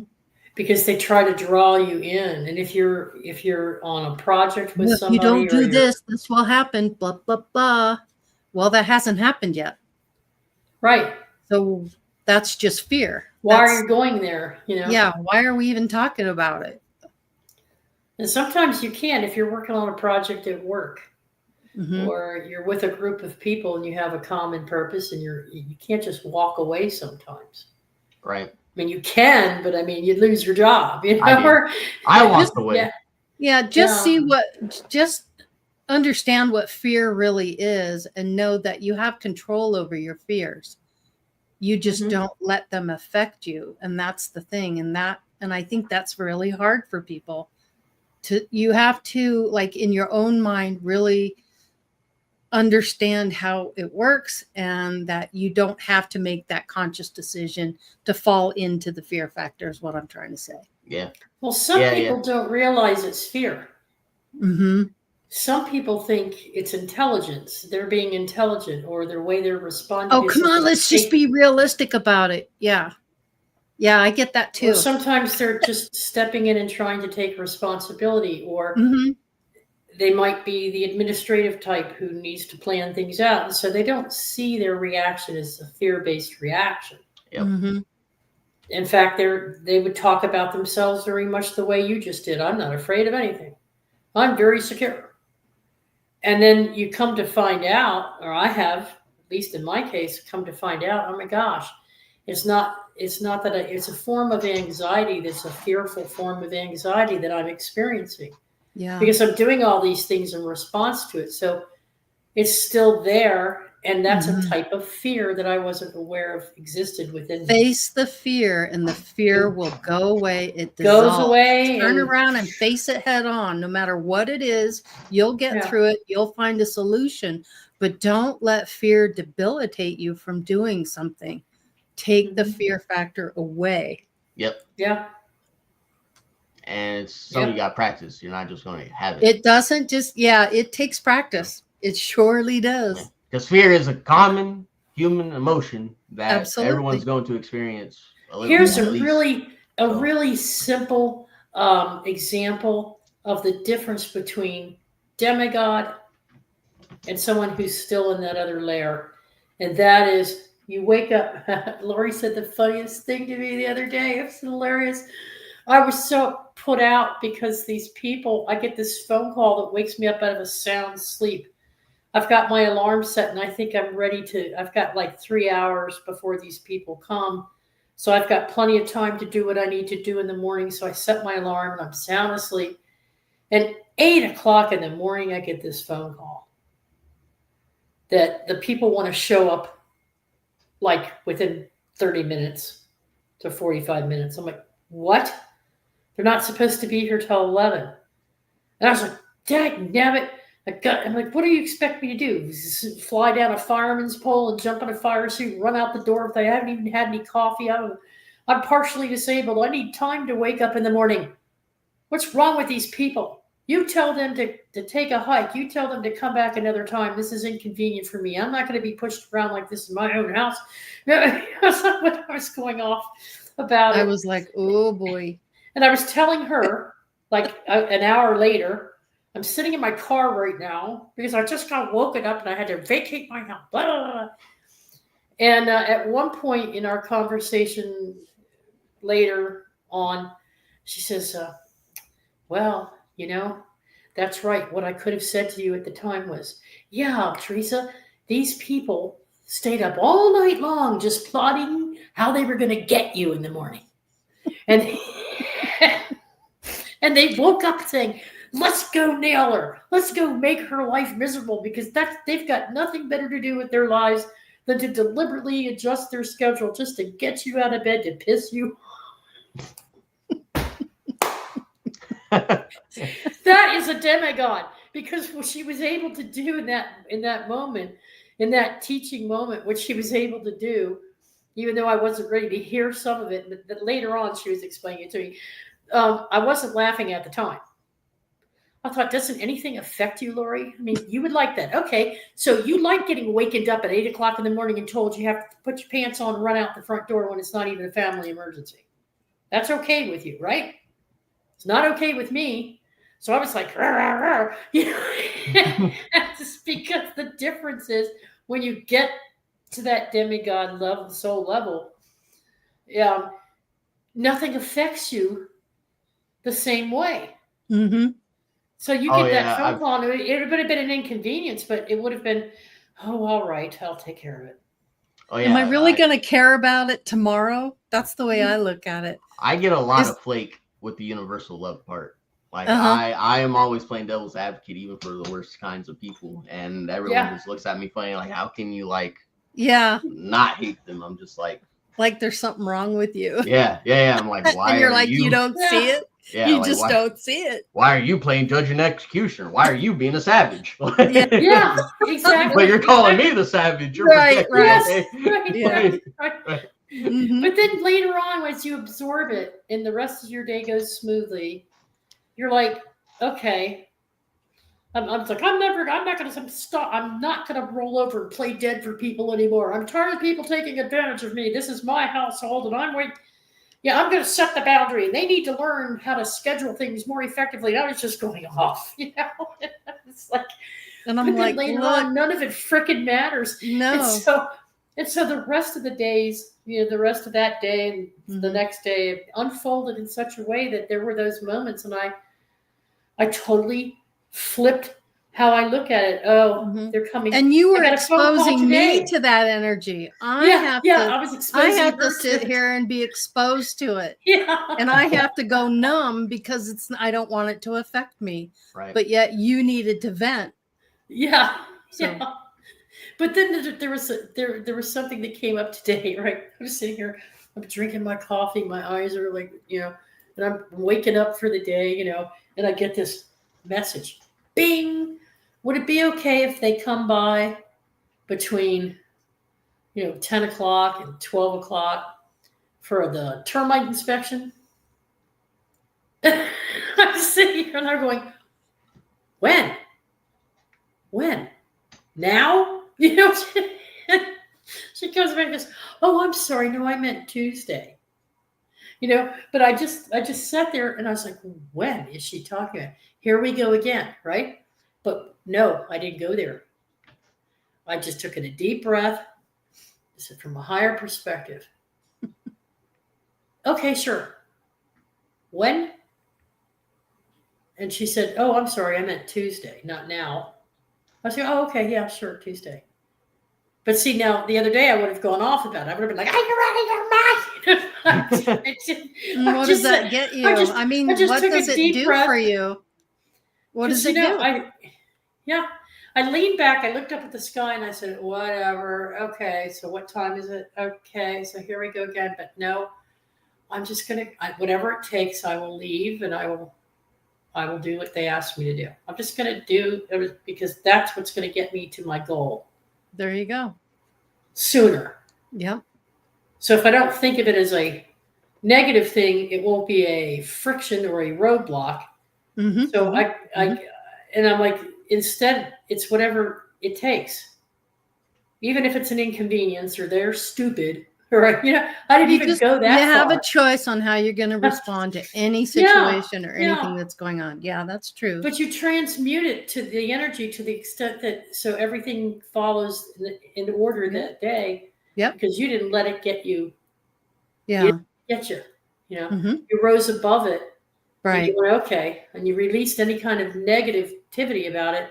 because they try to draw you in. And if you're on a project with If you somebody don't or do you're this will happen. Blah, blah, blah. Well, that hasn't happened yet. right, So that's just fear. why That's, are you going there? yeah. Why are we even talking about it? And sometimes you can't if you're working on a project at work. Mm-hmm. Or you're with a group of people and you have a common purpose and you can't just walk away sometimes. Right. I mean, you can, but I mean, you'd lose your job. You know? I did. I walked away. Yeah. Yeah. Just Yeah. just understand what fear really is and know that you have control over your fears. You just Mhm. don't let them affect you. And that's the thing. And I think that's really hard for people you have to, like, in your own mind, really understand how it works, and that you don't have to make that conscious decision to fall into the fear factor is what I'm trying to say. Yeah. Well, some Yeah, people don't realize it's fear. Mm-hmm. Some people think it's intelligence. They're being intelligent, or their way they're responding. Oh, come on, let's just be realistic about it. Yeah. Yeah, I get that too. Or sometimes they're just stepping in and trying to take responsibility, or Mm-hmm. they might be the administrative type who needs to plan things out. And so they don't see their reaction as a fear-based reaction. Yep. Mm-hmm. In fact, they would talk about themselves very much the way you just did. I'm not afraid of anything. I'm very secure. And then you come to find out, or I have, at least in my case, come to find out, oh my gosh, it's not that it's a form of anxiety that's a fearful form of anxiety that I'm experiencing. Yeah. Because I'm doing all these things in response to it. So it's still there. And that's Mm-hmm. a type of fear that I wasn't aware of existed within me. Face the fear, and the fear will go away. It Goes dissolves. away. Turn And around and face it head on. No matter what it is, you'll get Yeah. through it. You'll find a solution. But don't let fear debilitate you from doing something. Take the fear factor away. Yep. Yeah. And it's something you got to practice. You're not just going to have it. It doesn't just, it takes practice. It surely does. Because fear is a common human emotion that Absolutely. everyone's going to experience a little Here's bit, a at least. really simple example of the difference between demigod and someone who's still in that other layer. And that is, you wake up. Lori said the funniest thing to me the other day. It was hilarious. I was so put out because these people, I get this phone call that wakes me up out of a sound sleep. I've got my alarm set and I think I'm ready I've got like 3 hours before these people come. So I've got plenty of time to do what I need to do in the morning. So I set my alarm and I'm sound asleep. And 8:00 in the morning, I get this phone call that the people want to show up like within 30 minutes to 45 minutes. I'm like, what? They're not supposed to be here till 11. And I was like, dagnabbit. I'm like, what do you expect me to do? Fly down a fireman's pole and jump in a fire suit, run out the door if they haven't even had any coffee? I'm partially disabled. I need time to wake up in the morning. What's wrong with these people? You tell them to take a hike. You tell them to come back another time. This is inconvenient for me. I'm not going to be pushed around like this in my own house. That's not what I was going off about. I was like, oh boy. And I was telling her, like an hour later, I'm sitting in my car right now because I just got woken up and I had to vacate my house. Blah, blah, blah. And at one point in our conversation later on, she says, well, that's right. What I could have said to you at the time was, yeah, Teresa, these people stayed up all night long just plotting how they were going to get you in the morning. And and they woke up saying, let's go nail her. Let's go make her life miserable, because they've got nothing better to do with their lives than to deliberately adjust their schedule just to get you out of bed to piss you. That is a demigod, because what she was able to do in that moment, in that teaching moment, what she was able to do, even though I wasn't ready to hear some of it, but later on she was explaining it to me. I wasn't laughing at the time. I thought, doesn't anything affect you, Lori? I mean, you would like that. Okay, so you like getting wakened up at 8 o'clock in the morning and told you have to put your pants on and run out the front door when it's not even a family emergency. That's okay with you, right? It's not okay with me. So I was like, rah, rah, rah. You know, just because the difference is when you get to that demigod level, soul level, nothing affects you the same way. Mm-hmm. So you get that phone call, and it would have been an inconvenience, but it would have been, oh, all right, I'll take care of it. Oh, yeah, Am I really going to care about it tomorrow? That's the way I look at it. I get a lot of flake with the universal love part. Like, I am always playing devil's advocate, even for the worst kinds of people. And everyone just looks at me funny, like, how can you, like, not hate them? I'm just like there's something wrong with you. Yeah. I'm like, why and you're are like, you don't see it? Yeah, you like, just don't see it. Why are you playing judge and executioner? Why are you being a savage? Yeah, exactly. But you're calling me the savage. You're right. Right. Mm-hmm. But then later on, as you absorb it and the rest of your day goes smoothly, you're like, okay. I'm like, I'm not going to stop. I'm not going to roll over and play dead for people anymore. I'm tired of people taking advantage of me. This is my household, and I'm going to set the boundary. They need to learn how to schedule things more effectively. I was just going off, It's like, and I'm like, later on, none of it frickin' matters. No. And so the rest of the days, the rest of that day and the next day unfolded in such a way that there were those moments, and I totally flipped how I look at it. Oh, they're coming. And you were exposing me to that energy. I have to sit here and be exposed to it. Yeah. And I have to go numb because I don't want it to affect me. Right. But yet you needed to vent. Yeah. So. Yeah. But then there was something that came up today, right? I'm sitting here, I'm drinking my coffee, my eyes are like, and I'm waking up for the day, and I get this message. Bing! Would it be okay if they come by between, 10 o'clock and 12 o'clock for the termite inspection? I'm sitting here and I'm going, when? Now? She comes back and goes, oh, I'm sorry. No, I meant Tuesday. But I just sat there and I was like, when is she talking about? Here we go again, right? But no, I didn't go there. I just took in a deep breath. I said, from a higher perspective. Okay, sure. When? And she said, oh, I'm sorry. I meant Tuesday, not now. I said, oh, okay, yeah, sure, Tuesday. But see, now, the other day, I would have gone off about it. I would have been like, are you out of your mind? What does that get you? What does it do for you? What does it do? I leaned back, I looked up at the sky, and I said, whatever, okay, so what time is it? Okay, so here we go again. But no, I'm just going to, whatever it takes, I will leave, and I will do what they asked me to do. I'm just going to do it because that's what's going to get me to my goal. There you go. Sooner. Yep. So if I don't think of it as a negative thing, it won't be a friction or a roadblock. Mm-hmm. So and I'm like, instead, it's whatever it takes. Even if it's an inconvenience or they're stupid. Right. I didn't even go that far. You have a choice on how you're going to respond to any situation or anything that's going on. Yeah, that's true. But you transmute it to the energy to the extent that so everything follows in order that day. Yep. Because you didn't let it get you. Yeah. Get you. You rose above it. Right. And you went, okay. And you released any kind of negativity about it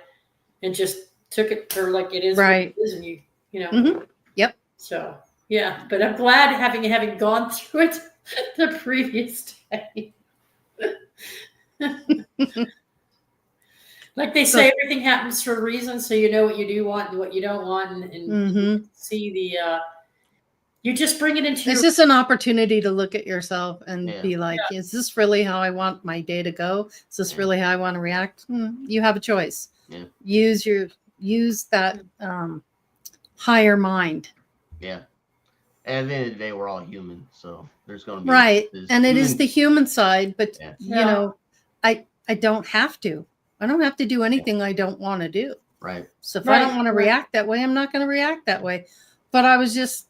and just took it for like it is. Right. What it is, and you. Mm-hmm. Yep. So. Yeah, but I'm glad having gone through it the previous day. Like they say, everything happens for a reason, so you know what you do want and what you don't want, and you see the. You just bring it into. It's just an opportunity to look at yourself and be like, Yeah. "Is this really how I want my day to go? Is this really how I want to react?" You have a choice. Yeah. Use that higher mind. Yeah. And at the end of the day, we're all human, so there's going to be right, and it is the human side. But you Yeah. know, I don't have to. I don't have to do anything I don't want to do. Right. So if I don't want to react that way, I'm not going to react that way. But I was just,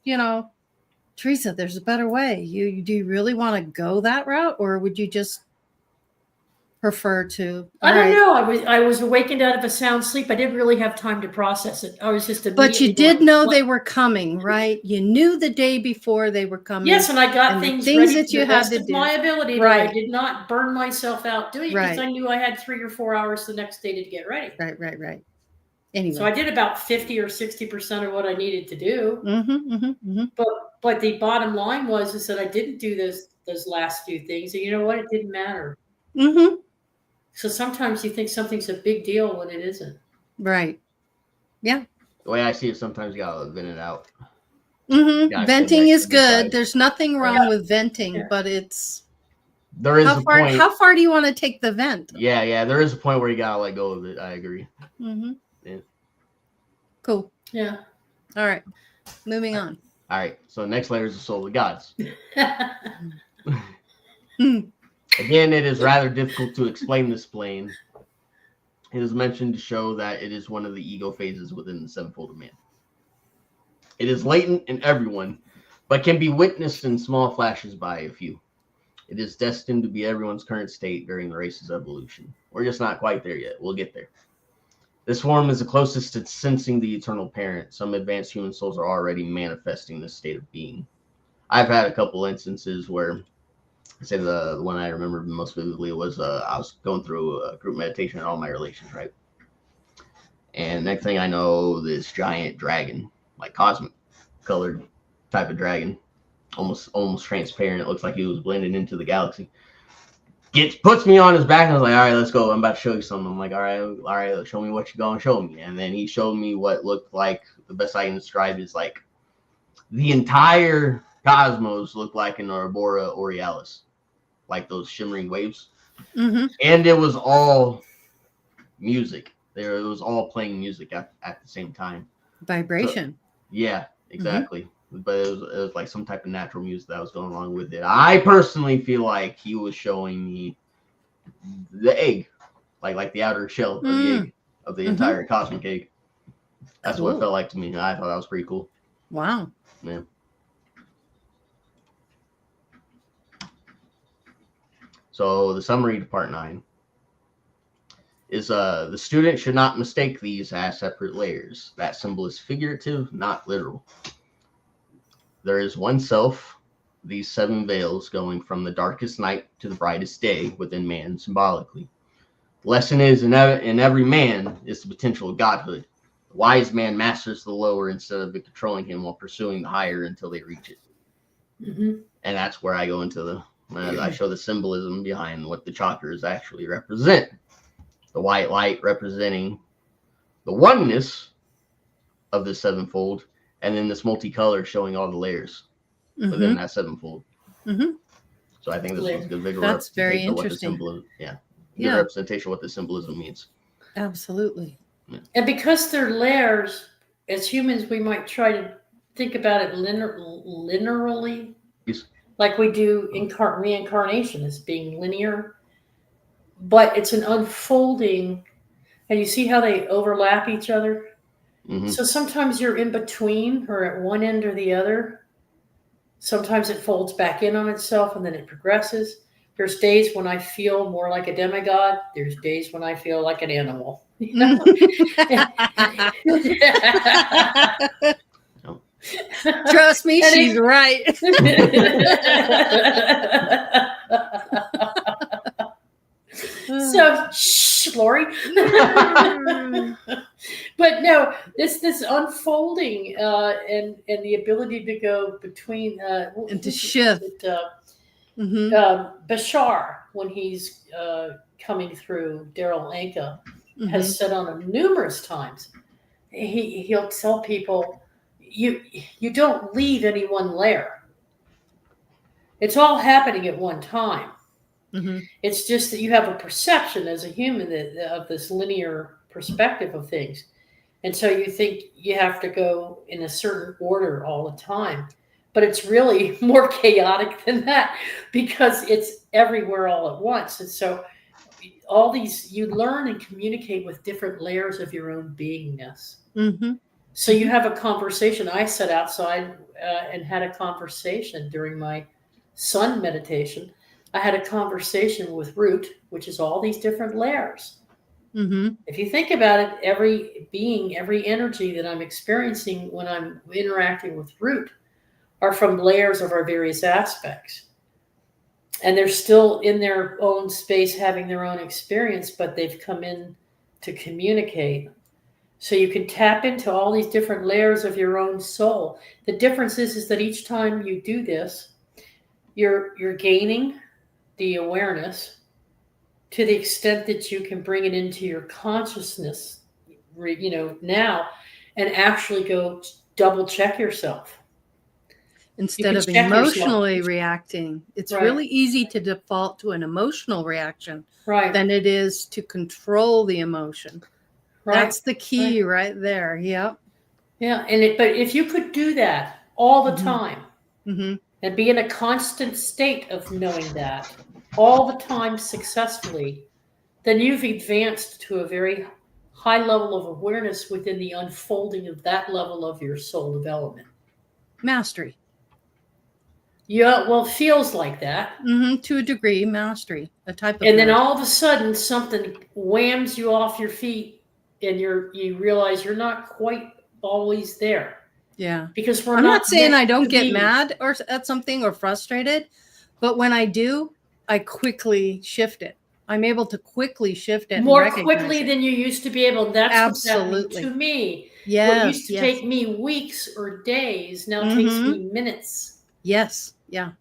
Teresa, there's a better way. Do you really want to go that route, or would you just prefer to? I don't know. I was awakened out of a sound sleep. I didn't really have time to process it. I was just. But you did know they were coming, right? You knew the day before they were coming. Yes, and I got things ready that to you the had best to of do. my ability. Right. I did not burn myself out doing it because I knew I had 3 or 4 hours the next day to get ready. Right. Anyway. So I did about 50 or 60% of what I needed to do. But the bottom line is that I didn't do those last few things, and you know what? It didn't matter. So sometimes you think something's a big deal when it isn't. Right. Yeah. The way I see it, sometimes you gotta vent it out. Venting is good. There's nothing wrong with venting, but there is point. How far do you want to take the vent? Yeah. There is a point where you gotta let go of it. I agree. Yeah. Cool. Yeah. All right. Moving on. All right. So next layer is the soul of gods. Again, it is rather difficult to explain this plane. It is mentioned to show that it is one of the ego phases within the sevenfold of man. It is latent in everyone, but can be witnessed in small flashes by a few. It is destined to be everyone's current state during the race's evolution. We're just not quite there yet. We'll get there. This form is the closest to sensing the eternal parent. Some advanced human souls are already manifesting this state of being. I've had a couple instances where, I say the one I remember most vividly was I was going through a group meditation in all my relations, right? And next thing I know, this giant dragon, like cosmic colored type of dragon, almost transparent. It looks like he was blended into the galaxy. Puts me on his back, and I was like, all right, let's go. I'm about to show you something. I'm like, all right, show me what you're going to show me. And then he showed me what looked like, the best I can describe is like the entire cosmos looked like an Aurora Borealis, like those shimmering waves. And it was all music. It was all playing music at the same time. Vibration. So, yeah, exactly. But it was like some type of natural music that was going along with it. I personally feel like he was showing me the egg, like the outer shell of the egg, of the entire cosmic egg. That's what it felt like to me. I thought that was pretty cool. Wow. Yeah. So the summary to part 9 is the student should not mistake these as separate layers. That symbol is figurative, not literal. There is one self, these 7 veils going from the darkest night to the brightest day within man symbolically. The lesson is in every man is the potential of godhood. The wise man masters the lower instead of it controlling him while pursuing the higher until they reach it. And that's where I go into I show the symbolism behind what the chakras actually represent. The white light representing the oneness of the sevenfold, and then this multicolor showing all the layers within that sevenfold. So I think this is a good visual That's very representation of what the interesting. symbolism, good representation of what the symbolism means. Absolutely. And because they're layers, as humans, we might try to think about it linearly, like we do reincarnation as being linear. But it's an unfolding, and you see how they overlap each other? So sometimes you're in between or at one end or the other. Sometimes it folds back in on itself and then it progresses. There's days when I feel more like a demigod. There's days when I feel like an animal. You know? Trust me, she's right. So, shh, Lori. But no, this unfolding and the ability to go between and to shift. Bashar, when he's coming through Daryl Anka, has said on him numerous times. He'll tell people, you don't leave any one layer. It's all happening at one time. It's just that you have a perception as a human of this linear perspective of things. And so you think you have to go in a certain order all the time. But it's really more chaotic than that, because it's everywhere all at once. And so all these, you learn and communicate with different layers of your own beingness. So you have a conversation. I sat outside and had a conversation during my sun meditation. I had a conversation with Root, which is all these different layers. If you think about it, every being, every energy that I'm experiencing when I'm interacting with Root are from layers of our various aspects. And they're still in their own space having their own experience, but they've come in to communicate. So you can tap into all these different layers of your own soul. The difference is that each time you do this, you're gaining the awareness to the extent that you can bring it into your consciousness, now, and actually go double check yourself. Instead of emotionally reacting. It's really easy to default to an emotional reaction than it is to control the emotion. That's the key right there. Yep. Yeah. But if you could do that all the time and be in a constant state of knowing that all the time successfully, then you've advanced to a very high level of awareness within the unfolding of that level of your soul development. Mastery. Yeah, well, it feels like that. To a degree, mastery, a type of. And then all of a sudden, something whams you off your feet, and you realize you're not quite always there. Yeah, because I'm not saying I don't get mad or at something or frustrated, but when I do, I quickly shift it. I'm able to quickly shift it more quickly than you used to be able. That's absolutely what's happening to me. Yes, what used to take me weeks or days now takes me minutes. Yes. Yeah.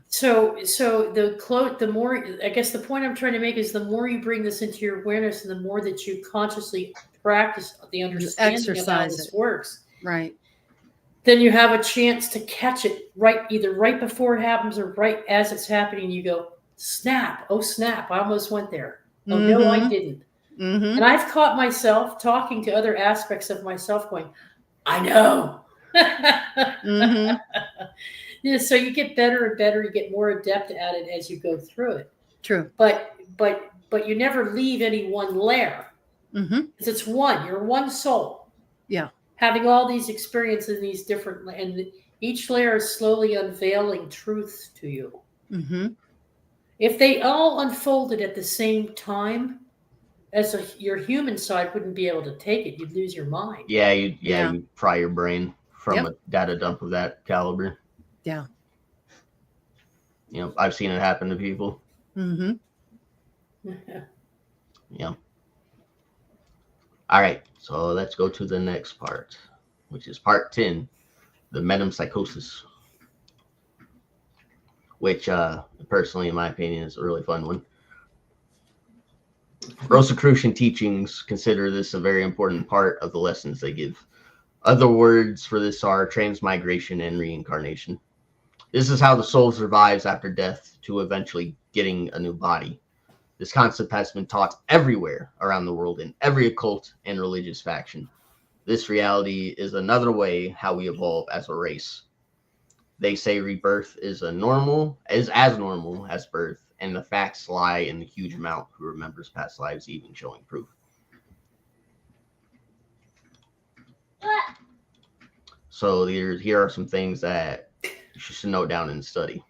So the more, I guess the point I'm trying to make is the more you bring this into your awareness and the more that you consciously practice the understanding of how this works, then you have a chance to catch it either right before it happens or right as it's happening. You go, snap. Oh, snap. I almost went there. Oh, no, I didn't. And I've caught myself talking to other aspects of myself going, I know. Yeah, so you get better and better. You get more adept at it as you go through it. True. But you never leave any one layer. Because it's one. You're one soul. Yeah. Having all these experiences in these different, and each layer is slowly unveiling truths to you. If they all unfolded at the same time, your human side wouldn't be able to take it. You'd lose your mind. Yeah, you'd fry your brain from a data dump of that caliber. Yeah. I've seen it happen to people. Yeah. All right. So let's go to the next part, which is part 10, the metempsychosis, which personally, in my opinion, is a really fun one. Rosicrucian teachings consider this a very important part of the lessons they give. Other words for this are transmigration and reincarnation. This is how the soul survives after death to eventually getting a new body. This concept has been taught everywhere around the world in every occult and religious faction. This reality is another way how we evolve as a race. They say rebirth is as normal as birth, and the facts lie in the huge amount who remembers past lives, even showing proof. So here are some things that you should note down and study.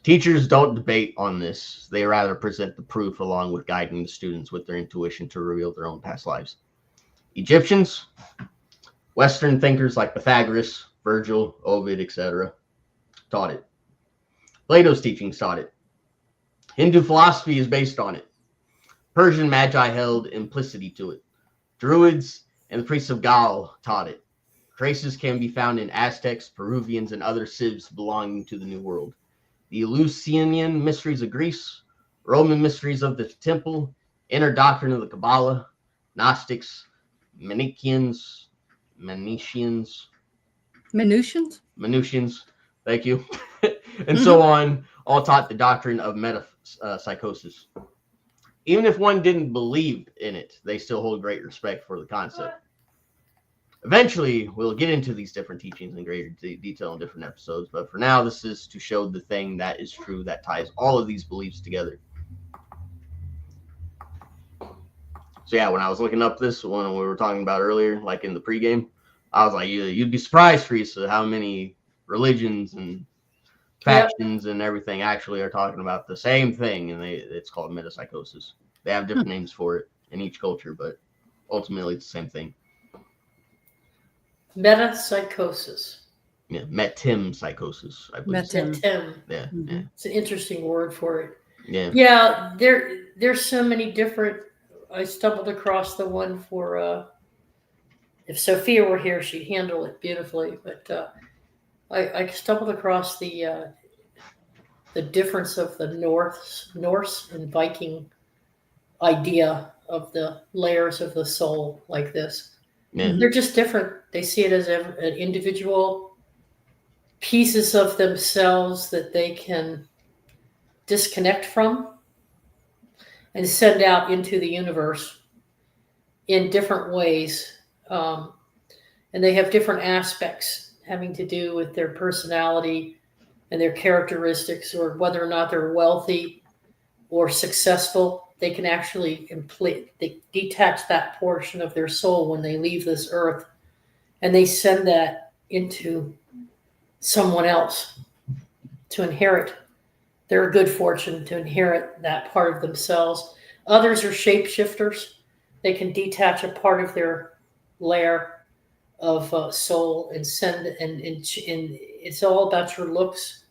Teachers don't debate on this. They rather present the proof along with guiding the students with their intuition to reveal their own past lives. Egyptians, Western thinkers like Pythagoras, Virgil, Ovid, etc. taught it. Plato's teachings taught it. Hindu philosophy is based on it. Persian magi held implicity to it. Druids and the priests of Gaul taught it. Traces can be found in Aztecs, Peruvians, and other civs belonging to the New World. The Eleusinian mysteries of Greece, Roman mysteries of the temple, inner doctrine of the Kabbalah, Gnostics, Manichaeans, Minutions? thank you, and so on, all taught the doctrine of metapsychosis. Even if one didn't believe in it, they still hold great respect for the concept. Eventually, we'll get into these different teachings in greater detail in different episodes, but for now, this is to show the thing that is true that ties all of these beliefs together. So yeah, when I was looking up this one we were talking about earlier, like in the pregame, I was like, you'd be surprised, Teresa, how many religions and factions and everything actually are talking about the same thing, and it's called metapsychosis. They have different names for it in each culture, but ultimately it's the same thing. Metapsychosis. Yeah, metempsychosis, I believe. Metem. Yeah, Mhm. It's an interesting word for it. yeah. Yeah, there's so many different. I stumbled across the one for. If Sophia were here, she'd handle it beautifully. But I stumbled across the difference of the Norse and Viking idea of the layers of the soul like this. Yeah. They're just different. They see it as an individual pieces of themselves that they can disconnect from and send out into the universe in different ways. And they have different aspects having to do with their personality and their characteristics, or whether or not they're wealthy or successful. They can actually they detach that portion of their soul when they leave this earth, and they send that into someone else to inherit their good fortune, to inherit that part of themselves. Others are shapeshifters. They can detach a part of their layer of soul and send, and it's all about your looks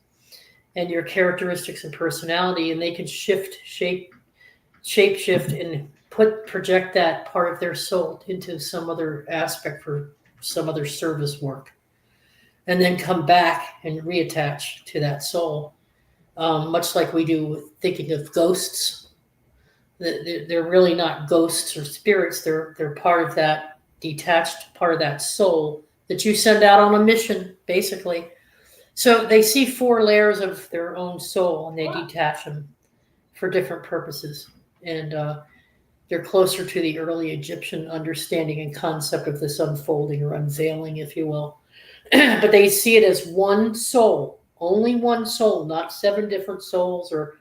and your characteristics and personality, and they can shapeshift and project that part of their soul into some other aspect for some other service work, and then come back and reattach to that soul, much like we do with thinking of ghosts. They're really not ghosts or spirits. They're part of that detached part of that soul that you send out on a mission, basically. So they see 4 layers of their own soul, and they detach them for different purposes. And they're closer to the early Egyptian understanding and concept of this unfolding or unveiling, if you will. But they see it as one soul, only one soul, not 7 different souls or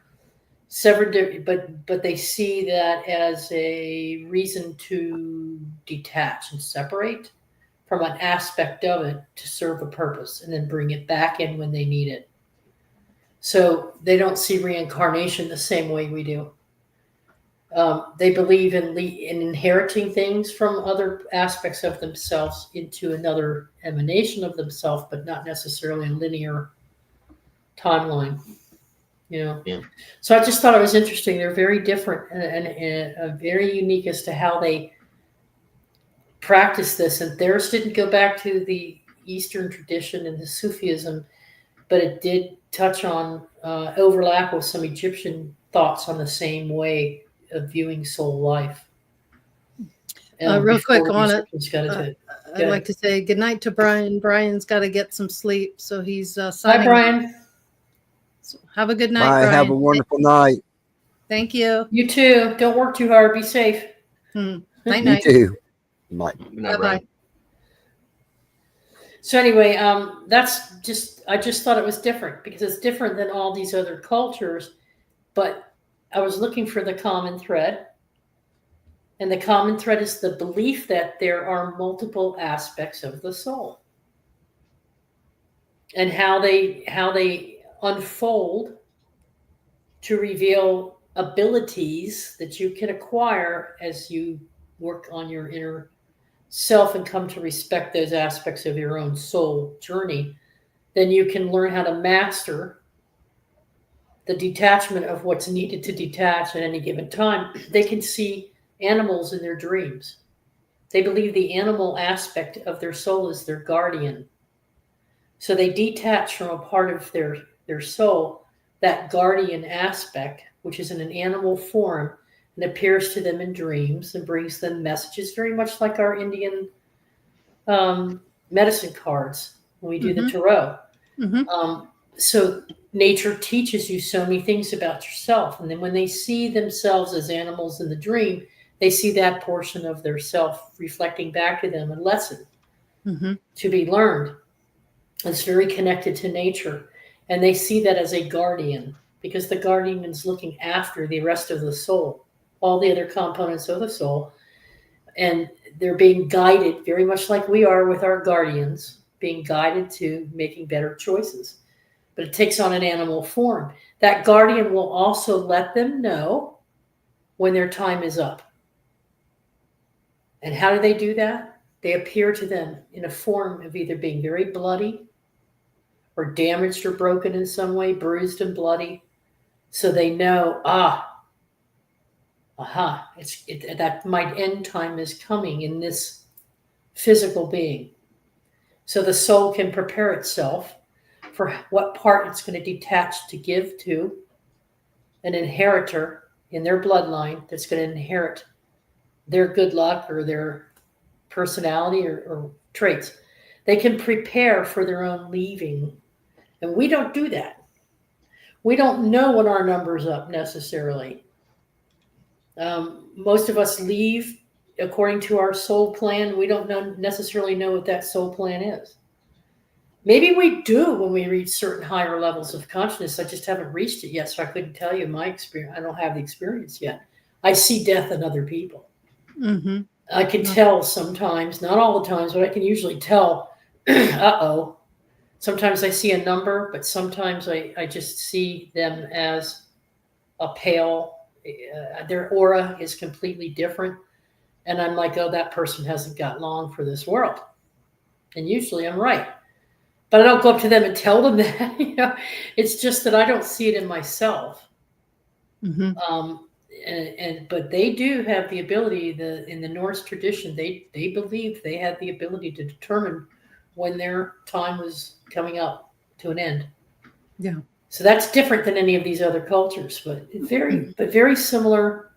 7 different, but they see that as a reason to detach and separate from an aspect of it to serve a purpose, and then bring it back in when they need it. So they don't see reincarnation the same way we do. They believe in inheriting things from other aspects of themselves into another emanation of themselves, but not necessarily a linear timeline. Yeah. So I just thought it was interesting. They're very different and very unique as to how they practice this. And theirs didn't go back to the Eastern tradition and the Sufism, but it did touch on overlap with some Egyptian thoughts on the same way of viewing soul life. Real quick on it, I'd like to say good night to Brian. Brian's got to get some sleep, so he's Hi, signing. Brian. So have a good night, Bye. Brian. Have a wonderful night. Thank you. You too. Don't work too hard. Be safe. Night, You night. too. Bye. Good night, Bye-bye. Brian. So anyway, I just thought it was different because it's different than all these other cultures, but I was looking for the common thread, and the common thread is the belief that there are multiple aspects of the soul, and how they unfold to reveal abilities that you can acquire as you work on your inner self and come to respect those aspects of your own soul journey. Then you can learn how to master the detachment of what's needed to detach at any given time. They can see animals in their dreams. They believe the animal aspect of their soul is their guardian. So they detach from a part of their soul, that guardian aspect, which is in an animal form, and appears to them in dreams and brings them messages, very much like our Indian medicine cards when we do the tarot. So nature teaches you so many things about yourself. And then when they see themselves as animals in the dream, they see that portion of their self reflecting back to them, a lesson to be learned. It's very connected to nature. And they see that as a guardian, because the guardian is looking after the rest of the soul, all the other components of the soul. And they're being guided very much like we are with our guardians, being guided to making better choices. But it takes on an animal form. That guardian will also let them know when their time is up. And how do they do that? They appear to them in a form of either being very bloody or damaged or broken in some way, bruised and bloody. So they know, that my end time is coming in this physical being. So the soul can prepare itself for what part it's going to detach to give to an inheritor in their bloodline that's going to inherit their good luck or their personality or traits. They can prepare for their own leaving. And we don't do that. We don't know when our number's up necessarily. Most of us leave according to our soul plan. We don't necessarily know what that soul plan is. Maybe we do when we reach certain higher levels of consciousness. I just haven't reached it yet, so I couldn't tell you my experience. I don't have the experience yet. I see death in other people. I can tell sometimes, not all the times, but I can usually tell, Sometimes I see a number, but sometimes I just see them as a pale, their aura is completely different. And I'm like, oh, that person hasn't got long for this world. And usually I'm right. But I don't go up to them and tell them that. It's just that I don't see it in myself. But they do have the ability. In the Norse tradition, they believed they had the ability to determine when their time was coming up to an end. Yeah. So that's different than any of these other cultures, but very similar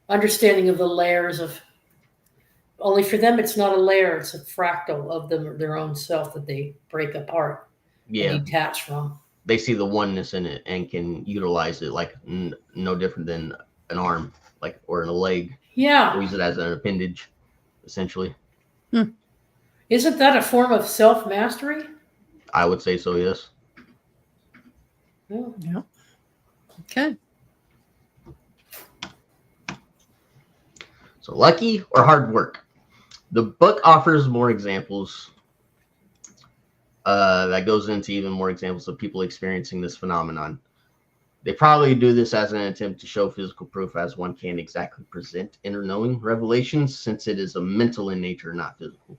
understanding of the layers of. Only for them, it's not a layer; it's a fractal of their own self that they break apart and detach from. They see the oneness in it and can utilize it like no different than an arm, like or a leg. Yeah, They use it as an appendage, essentially. Isn't that a form of self-mastery? I would say so. Yes. Yeah. Okay. So lucky or hard work. The book offers more examples. That goes into even more examples of people experiencing this phenomenon. They probably do this as an attempt to show physical proof, as one can't exactly present inner knowing revelations, since it is a mental in nature, not physical.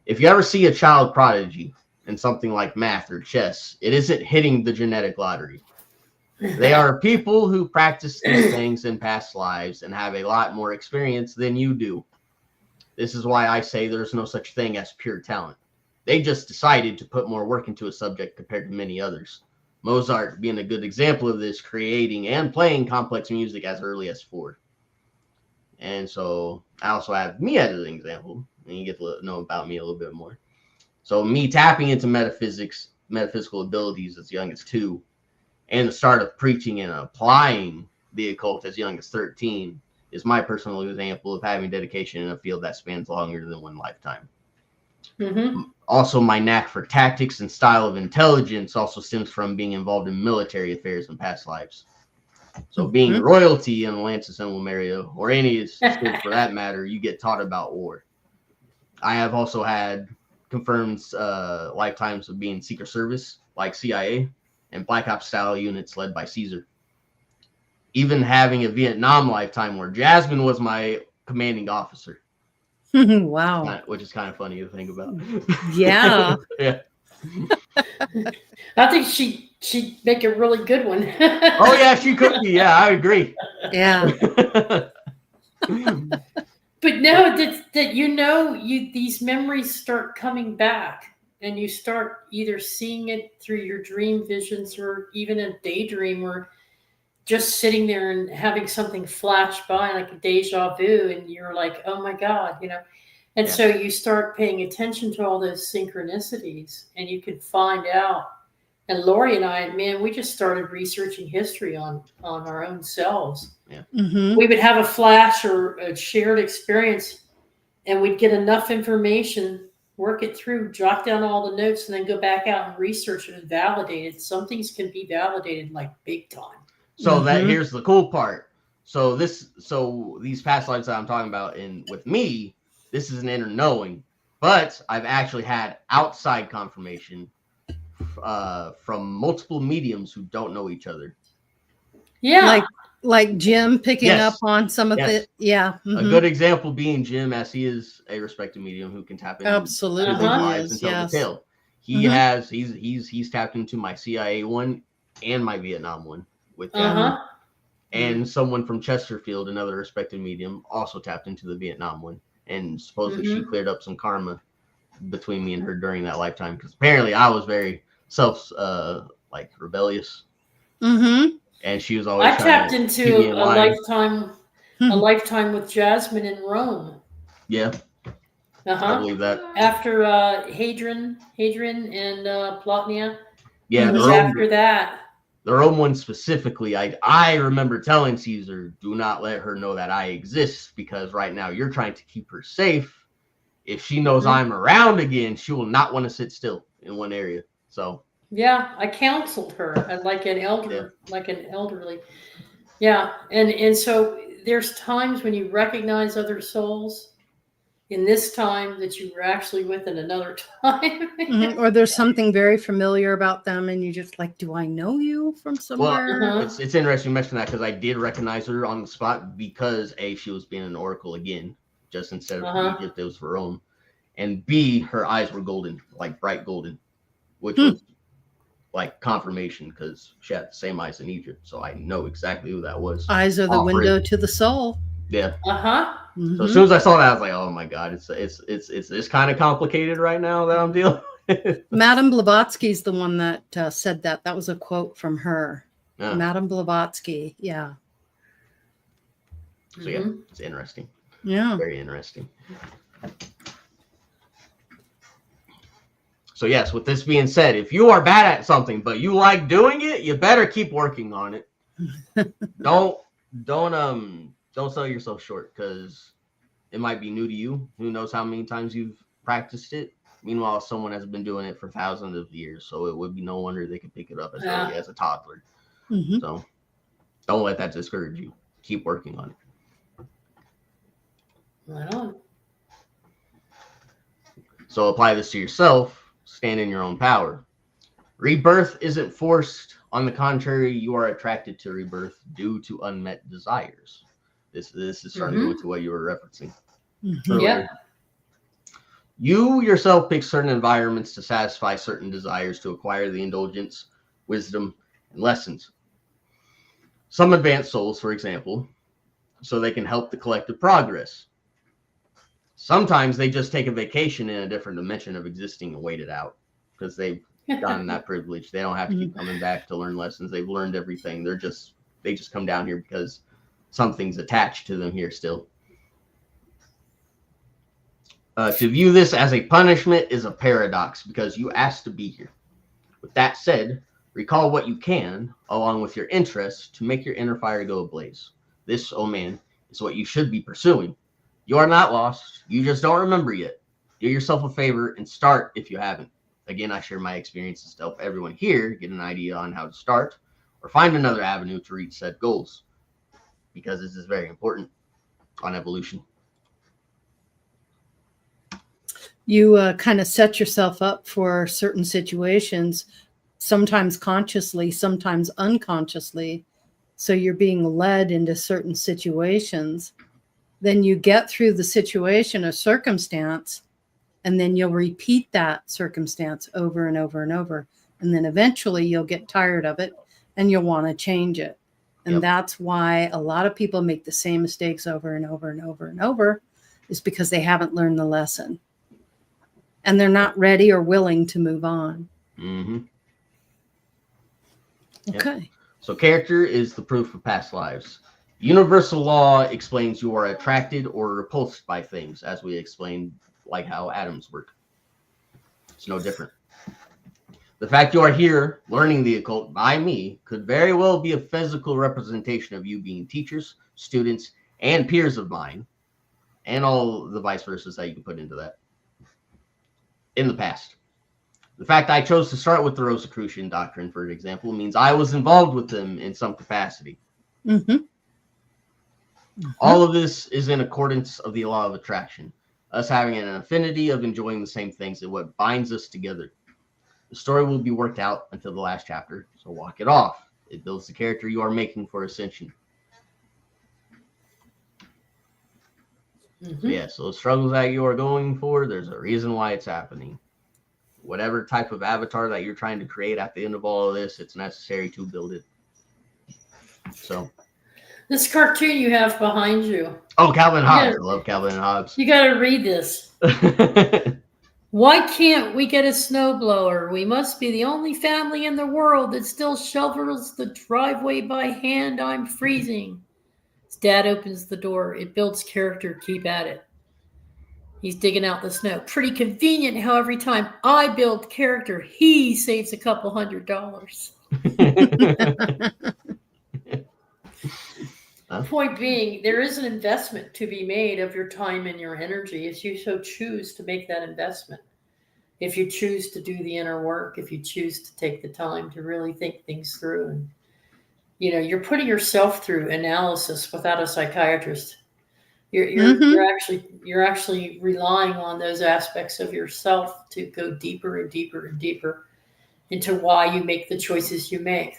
If you ever see a child prodigy in something like math or chess, it isn't hitting the genetic lottery. They are people who practice these things in past lives and have a lot more experience than you do. This is why I say there's no such thing as pure talent. They just decided to put more work into a subject compared to many others. Mozart being a good example of this, creating and playing complex music as early as 4. And so I also have me as an example, and you get to know about me a little bit more. So me tapping into metaphysical abilities as young as 2, and the start of preaching and applying the occult as young as 13 is my personal example of having dedication in a field that spans longer than one lifetime. Also, my knack for tactics and style of intelligence also stems from being involved in military affairs in past lives. So being royalty in the Lances and Lemuria, or any state for that matter, you get taught about war. I have also had confirmed lifetimes of being Secret Service, like CIA, and Black Ops style units led by Caesar. Even having a Vietnam lifetime where Jasmine was my commanding officer. Wow. Which is kind of funny to think about. Yeah. Yeah. I think she'd make a really good one. Oh yeah, she could be. Yeah, I agree. Yeah. But no, that these memories start coming back, and you start either seeing it through your dream visions or even a daydream, or just sitting there and having something flash by like a deja vu, and you're like, oh my God, And so you start paying attention to all those synchronicities, and you can find out. And Lori and I, man, we just started researching history on our own selves. Yeah. Mm-hmm. We would have a flash or a shared experience, and we'd get enough information, work it through, jot down all the notes, and then go back out and research it and validate it. Some things can be validated like big time. So that here's the cool part. So these past lives that I'm talking about with me, this is an inner knowing, but I've actually had outside confirmation from multiple mediums who don't know each other. Yeah. Like Jim picking Yes. up on some of it. Yeah. A good example being Jim, as he is a respected medium who can tap into Absolutely people's lives and tell the tale. He's tapped into my CIA one and my Vietnam one with him. And someone from Chesterfield, another respected medium, also tapped into the Vietnam one. And supposedly she cleared up some karma between me and her during that lifetime, because apparently I was very rebellious. Mm-hmm. And she was always I tapped into a lifetime with Jasmine in Rome. Yeah. I believe that. After Hadrian and Plotnia. Yeah, it was after that. The Rome one specifically, I remember telling Caesar, do not let her know that I exist, because right now you're trying to keep her safe. If she knows I'm around again, she will not want to sit still in one area. So yeah, I counseled her like an elderly. Yeah, and so there's times when you recognize other souls in this time that you were actually with in another time. Or there's something very familiar about them, and you just like, do I know you from somewhere? Well, it's interesting you mention that, because I did recognize her on the spot, because A, she was being an oracle again, just instead of for Egypt, it was for Rome, and B, her eyes were golden, like bright golden, which was like confirmation, because she had the same eyes in Egypt, so I know exactly who that was. Eyes are the window to the soul. Yeah. Mm-hmm. So as soon as I saw that, I was like, "Oh my God, it's this kind of complicated right now that I'm dealing with." Madame Blavatsky's the one that said that. That was a quote from her. Yeah. Madame Blavatsky. Yeah. So yeah, it's interesting. Yeah. Very interesting. So yes, with this being said, if you are bad at something but you like doing it, you better keep working on it. Don't sell yourself short, because it might be new to you. Who knows how many times you've practiced it? Meanwhile, someone has been doing it for thousands of years, so it would be no wonder they could pick it up as early as a toddler. So don't let that discourage you. Keep working on it. Right on. So apply this to yourself. Stand in your own power. Rebirth isn't forced. On the contrary, you are attracted to rebirth due to unmet desires. This is starting to go into what you were referencing earlier. Yeah. You yourself pick certain environments to satisfy certain desires to acquire the indulgence, wisdom, and lessons. Some advanced souls, for example, so they can help the collective progress. Sometimes they just take a vacation in a different dimension of existing and wait it out, because they've gotten that privilege. They don't have to keep coming back to learn lessons. They've learned everything. They just come down here because something's attached to them here still. To view this as a punishment is a paradox, because you asked to be here. With that said, recall what you can, along with your interests, to make your inner fire go ablaze. This, oh man, is what you should be pursuing. You are not lost. You just don't remember yet. Do yourself a favor and start if you haven't. Again, I share my experiences to help everyone here get an idea on how to start or find another avenue to reach said goals, because this is very important on evolution. You kind of set yourself up for certain situations, sometimes consciously, sometimes unconsciously. So you're being led into certain situations. Then you get through the situation or circumstance, and then you'll repeat that circumstance over and over and over. And then eventually you'll get tired of it and you'll want to change it. And that's why a lot of people make the same mistakes over and over and over and over, is because they haven't learned the lesson. And they're not ready or willing to move on. Mm-hmm. Okay. So character is the proof of past lives. Universal law explains you are attracted or repulsed by things, as we explained, like how atoms work. It's no different. The fact you are here learning the occult by me could very well be a physical representation of you being teachers, students, and peers of mine, and all the vice versa that you can put into that in the past. The fact I chose to start with the Rosicrucian doctrine, for example, means I was involved with them in some capacity. All of this is in accordance of the law of attraction, us having an affinity of enjoying the same things and what binds us together. The story will be worked out until the last chapter, so walk it off. It builds the character you are making for ascension. So yes, those struggles that you are going for, there's a reason why it's happening. Whatever type of avatar that you're trying to create at the end of all of this, it's necessary to build it. So this cartoon you have behind you. Oh, Calvin Hobbes. I love Calvin and Hobbes. You got to read this. Why can't we get a snowblower? We must be the only family in the world that still shovels the driveway by hand. I'm freezing. His dad opens the door. It builds character. Keep at it. He's digging out the snow. Pretty convenient how every time I build character, he saves a couple $100. Point being, there is an investment to be made of your time and your energy if you so choose to make that investment. If you choose to do the inner work, if you choose to take the time to really think things through. And, you know, you're putting yourself through analysis without a psychiatrist. You're actually relying on those aspects of yourself to go deeper and deeper and deeper into why you make the choices you make.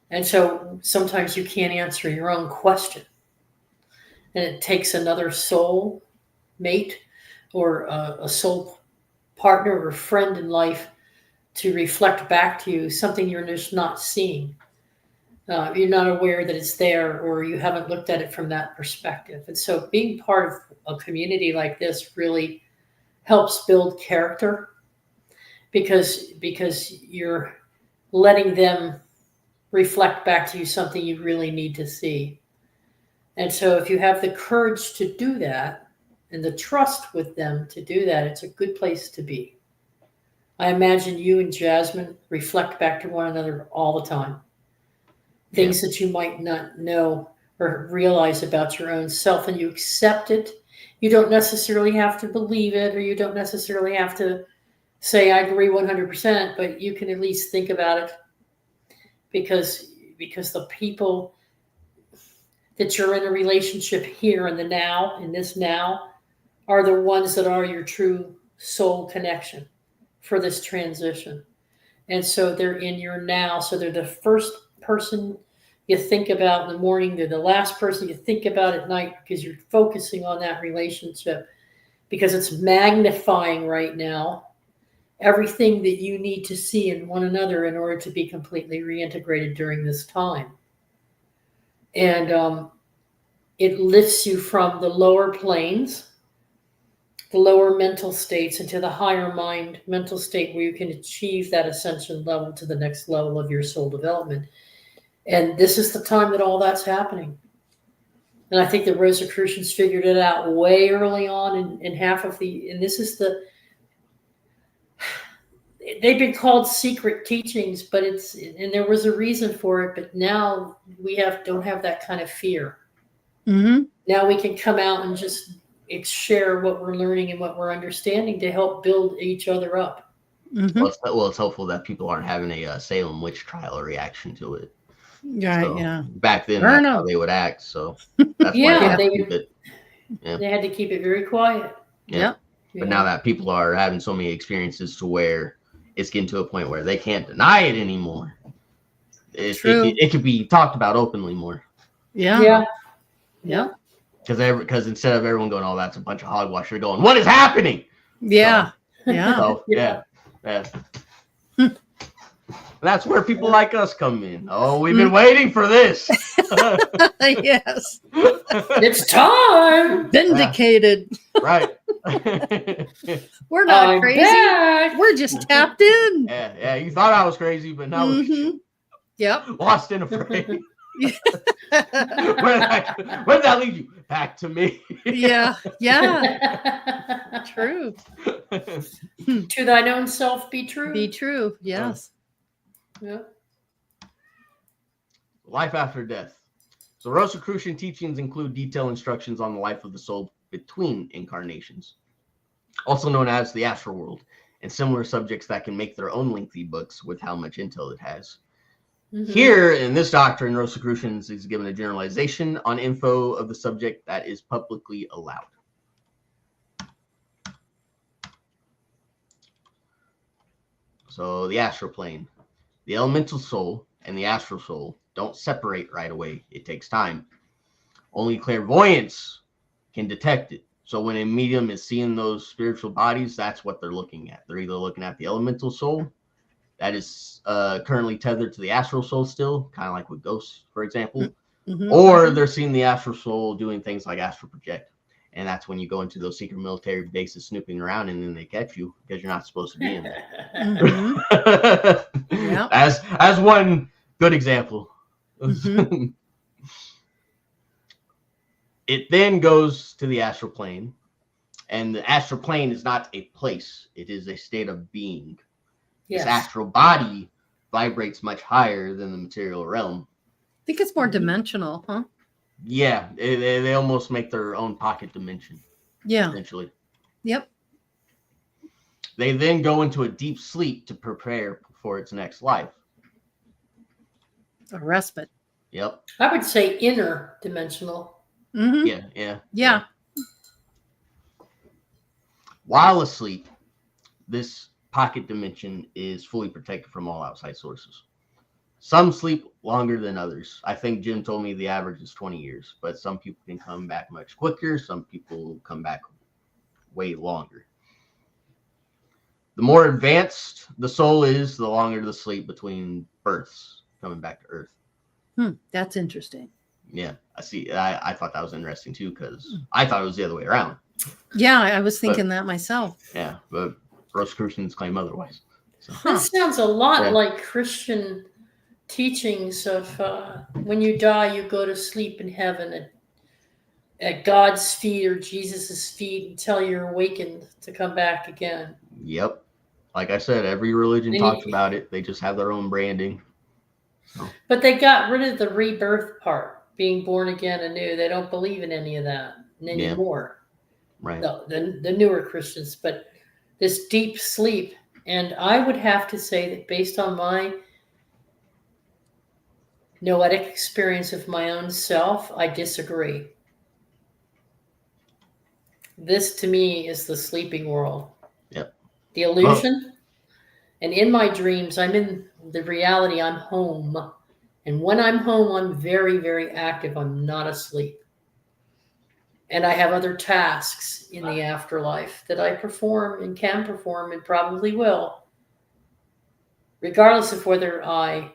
And so sometimes you can't answer your own question. And it takes another soul mate or a soul partner or friend in life to reflect back to you something you're just not seeing. You're not aware that it's there, or you haven't looked at it from that perspective. And so being part of a community like this really helps build character because you're letting them reflect back to you something you really need to see. And so if you have the courage to do that and the trust with them to do that, it's a good place to be. I imagine you and Jasmine reflect back to one another all the time. Things that you might not know or realize about your own self, and you accept it. You don't necessarily have to believe it, or you don't necessarily have to say, I agree 100%, but you can at least think about it. Because the people that you're in a relationship here in the now, in this now, are the ones that are your true soul connection for this transition. And so they're in your now. So they're the first person you think about in the morning. They're the last person you think about at night because you're focusing on that relationship because it's magnifying right now everything that you need to see in one another in order to be completely reintegrated during this time. And it lifts you from the lower planes, the lower mental states, into the higher mind mental state where you can achieve that ascension level to the next level of your soul development. And this is the time that all that's happening. And I think the Rosicrucians figured it out way early on in half of the, and this is the, they've been called secret teachings, but it's, and there was a reason for it, but now we don't have that kind of fear. Mm-hmm. Now we can come out and just share what we're learning and what we're understanding to help build each other up. Mm-hmm. Well, it's helpful that people aren't having a Salem witch trial reaction to it. Right, So, yeah. Back then, that's how they would act. So that's Yeah, why they keep it. Yeah. They had to keep it very quiet. Yep. But now that people are having so many experiences to where it's getting to a point where they can't deny it anymore. It could be talked about openly more. Yeah. Because instead of everyone going, oh, that's a bunch of hogwash, they're going, what is happening? Yeah. So, yeah. That's where people like us come in. Oh, we've been waiting for this. Yes. It's time. Vindicated. Right. We're not crazy. Back. We're just tapped in. Yeah. You thought I was crazy, but now Yep. Lost and afraid. Where did that lead you? Back to me. Yeah. Yeah. True. To thine own self be true. Be true. Yes. Yeah. Life after death. So Rosicrucian teachings include detailed instructions on the life of the soul between incarnations, also known as the astral world, and similar subjects that can make their own lengthy books with how much intel it has. Here in this doctrine, Rosicrucians is given a generalization on info of the subject that is publicly allowed. So the astral plane. The elemental soul and the astral soul don't separate right away. It takes time. Only clairvoyance can detect it. So when a medium is seeing those spiritual bodies, that's what they're looking at. They're either looking at the elemental soul that is currently tethered to the astral soul still, kind of like with ghosts, for example, or they're seeing the astral soul doing things like astral project. And that's when you go into those secret military bases snooping around, and then they catch you because you're not supposed to be in there. Yeah. As one good example. It then goes to the astral plane, and the astral plane is not a place. It is a state of being. Yes. This astral body vibrates much higher than the material realm. I think it's more dimensional, huh? Yeah, they almost make their own pocket dimension. Yeah. Essentially. Yep. They then go into a deep sleep to prepare for its next life. A respite. Yep. I would say interdimensional. Yeah. While asleep, this pocket dimension is fully protected from all outside sources. Some sleep longer than others. I think Jim told me the average is 20 years, but some people can come back much quicker. Some people come back way longer. The more advanced the soul is, the longer the sleep between births coming back to Earth. That's interesting. Yeah, I see. I thought that was interesting too, because I thought it was the other way around. Yeah, I was thinking that myself. Yeah, but Rosicrucians claim otherwise. So. That sounds a lot like Christian teachings of when you die, you go to sleep in heaven at God's feet or Jesus's feet until you're awakened to come back again. Yep. Like I said, every religion talks about it. They just have their own branding. So. But they got rid of the rebirth part, being born again anew. They don't believe in any of that anymore. Right. No, the newer Christians, but this deep sleep. And I would have to say that based on my noetic experience of my own self, I disagree. This to me is the sleeping world. Yep. The illusion. And in my dreams, I'm in the reality, I'm home. And when I'm home, I'm very, very active. I'm not asleep. And I have other tasks in the afterlife that I perform and can perform and probably will, regardless of whether I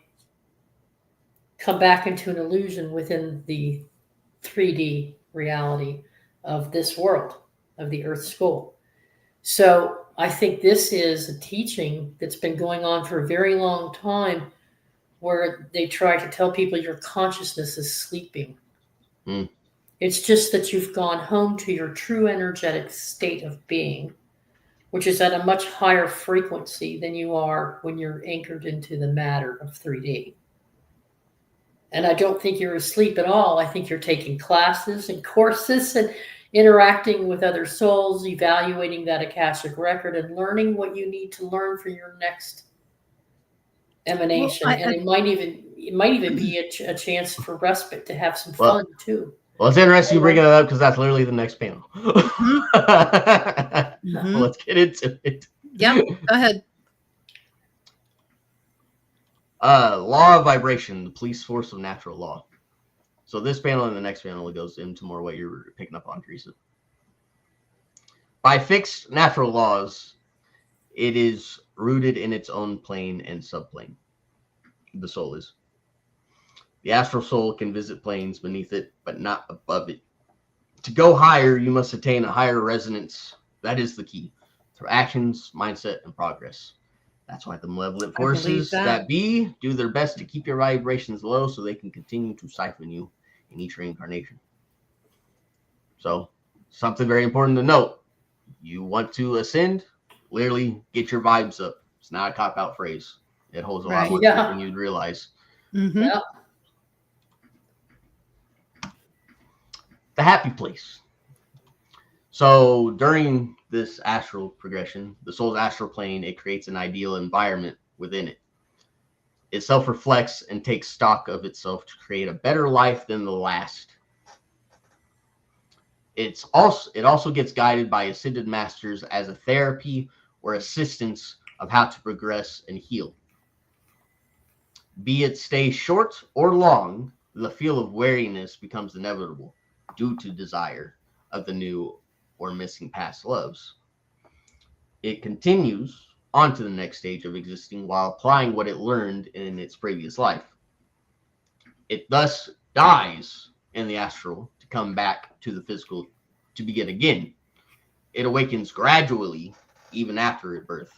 come back into an illusion within the 3D reality of this world, of the Earth School. So I think this is a teaching that's been going on for a very long time, where they try to tell people your consciousness is sleeping. It's just that you've gone home to your true energetic state of being, which is at a much higher frequency than you are when you're anchored into the matter of 3D. And I don't think you're asleep at all. I think you're taking classes and courses and interacting with other souls, evaluating that Akashic record, and learning what you need to learn for your next emanation. And it might even be a chance for respite to have some fun too. Well, it's interesting you bringing that up, because that's literally the next panel. Let's get into it. Yeah, go ahead. Law of vibration, the police force of natural law. So this panel and the next panel goes into more what you're picking up on, Teresa. By fixed natural laws, it is rooted in its own plane and subplane. The soul is. The astral soul can visit planes beneath it, but not above it. To go higher, you must attain a higher resonance. That is the key. Through actions, mindset, and progress. That's why the malevolent I believe forces that. that be do their best to keep your vibrations low so they can continue to siphon you in each reincarnation. So, something very important to note. You want to ascend, literally get your vibes up. It's not a cop-out phrase. It holds a lot Right. more Yeah. truth than you'd realize. Mm-hmm. Yeah. The happy place. So during this astral progression, the soul's astral plane, it creates an ideal environment within it. It self-reflects and takes stock of itself to create a better life than the last. It also gets guided by ascended masters as a therapy or assistance of how to progress and heal. Be it stay short or long, the feel of weariness becomes inevitable due to desire of the new or missing past loves. It continues on to the next stage of existing while applying what it learned in its previous life. It thus dies in the astral to come back to the physical to begin again. It awakens gradually, even after birth.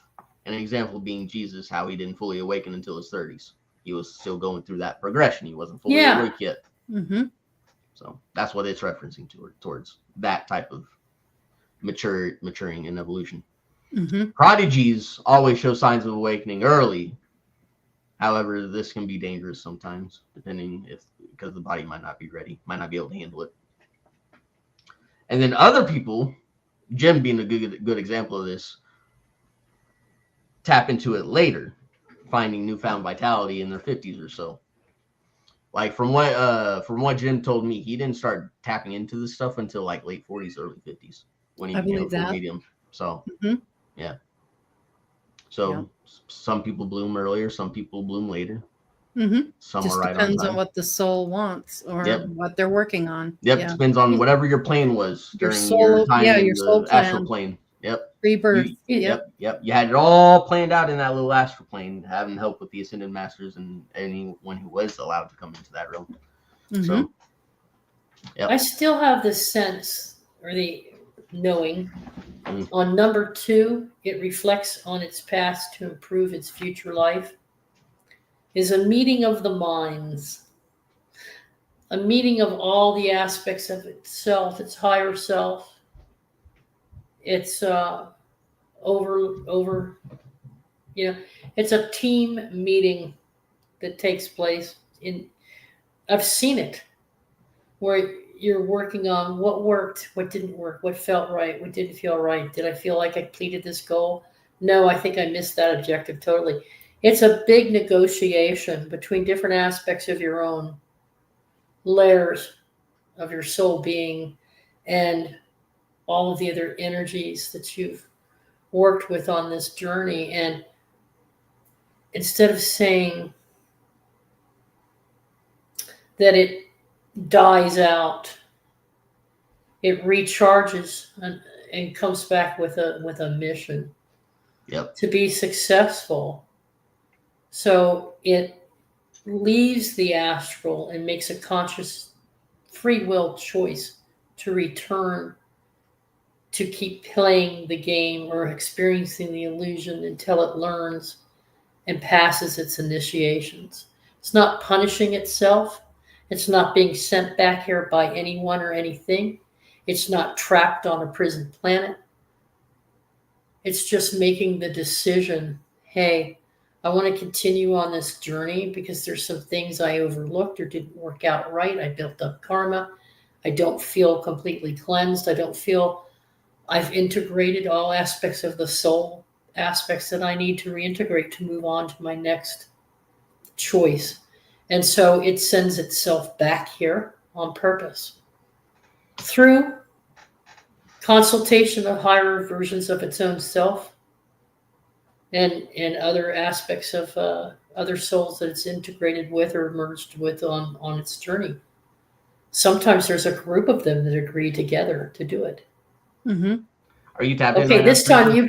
An example being Jesus, how he didn't fully awaken until his 30s. He was still going through that progression. He wasn't fully awake yet. Mm-hmm. So that's what it's referencing towards that type of maturing and evolution. Mm-hmm. Prodigies always show signs of awakening early. However, this can be dangerous sometimes, because the body might not be ready, might not be able to handle it. And then other people, Jim being a good example of this, tap into it later, finding newfound vitality in their 50s or so. Like from what Jim told me, he didn't start tapping into this stuff until like late 40s, early 50s when he I became believe a full that. medium. So Mhm. yeah. So Yeah. some people bloom earlier, some people bloom later. Mm-hmm. Some Just are right depends on on time. what the soul wants or Yep. what they're working on. Yep, Yeah. depends on whatever your plan was Your during soul- your time yeah, in your the soul astral plan. plane. Yep. Rebirth. Yep. You had it all planned out in that little astral plane, having help with the ascended masters and anyone who was allowed to come into that realm. Mm-hmm. So, yep. I still have the sense or the knowing. Mm. On number 2, it reflects on its past to improve its future life, is a meeting of the minds, a meeting of all the aspects of itself, its higher self, its over, it's a team meeting that takes place I've seen it, where you're working on what worked, what didn't work, what felt right, what didn't feel right. Did I feel like I completed this goal? No, I think I missed that objective totally. It's a big negotiation between different aspects of your own layers of your soul being and all of the other energies that you've worked with on this journey. And instead of saying that it dies out, it recharges and comes back with a mission. Yep. To be successful. So it leaves the astral and makes a conscious free will choice to return to keep playing the game or experiencing the illusion until it learns and passes its initiations. It's not punishing itself. It's not being sent back here by anyone or anything. It's not trapped on a prison planet. It's just making the decision, hey, I want to continue on this journey because there's some things I overlooked or didn't work out right. I built up karma. I don't feel completely cleansed. I don't feel I've integrated all aspects of the soul, aspects that I need to reintegrate to move on to my next choice. And so it sends itself back here on purpose through consultation of higher versions of its own self and other aspects of other souls that it's integrated with or merged with on its journey. Sometimes there's a group of them that agree together to do it. Mm-hmm. Are you tapped in Okay, right this now? time you...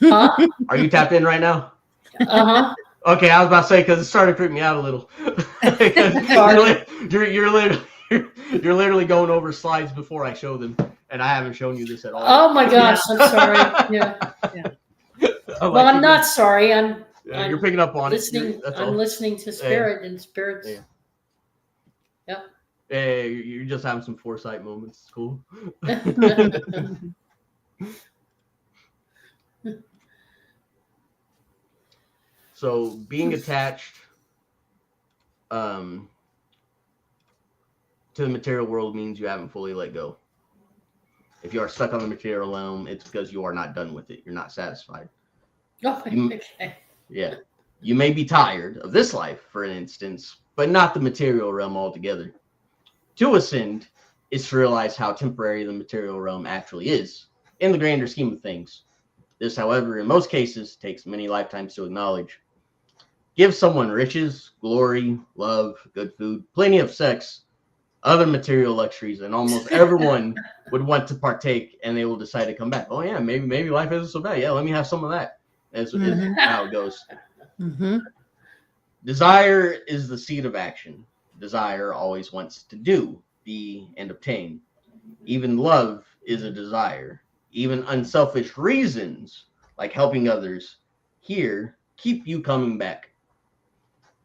Huh? Are you tapped in right now? Uh-huh. Okay, I was about to say, because it started to creep me out a little. You're literally going over slides before I show them, and I haven't shown you this at all. Oh my gosh, I'm sorry. Yeah. Well, I'm not sorry. I'm You're picking up on listening, it. That's I'm all. listening to spirit, and spirits. Yeah. Yep. Hey, you're just having some foresight moments. It's cool. So being attached to the material world means you haven't fully let go. If you are stuck on the material realm, it's because you are not done with it. You're not satisfied. Okay. Yeah. You may be tired of this life, for instance, but not the material realm altogether. To ascend is to realize how temporary the material realm actually is in the grander scheme of things. This, however, in most cases, takes many lifetimes to acknowledge. Give someone riches, glory, love, good food, plenty of sex, other material luxuries, and almost everyone would want to partake, and they will decide to come back. Oh yeah, maybe life isn't so bad. Yeah, let me have some of that. Is how it goes. Mm-hmm. Desire is the seed of action. Desire always wants to do, be, and obtain. Even love is a desire. Even unselfish reasons, like helping others, here keep you coming back.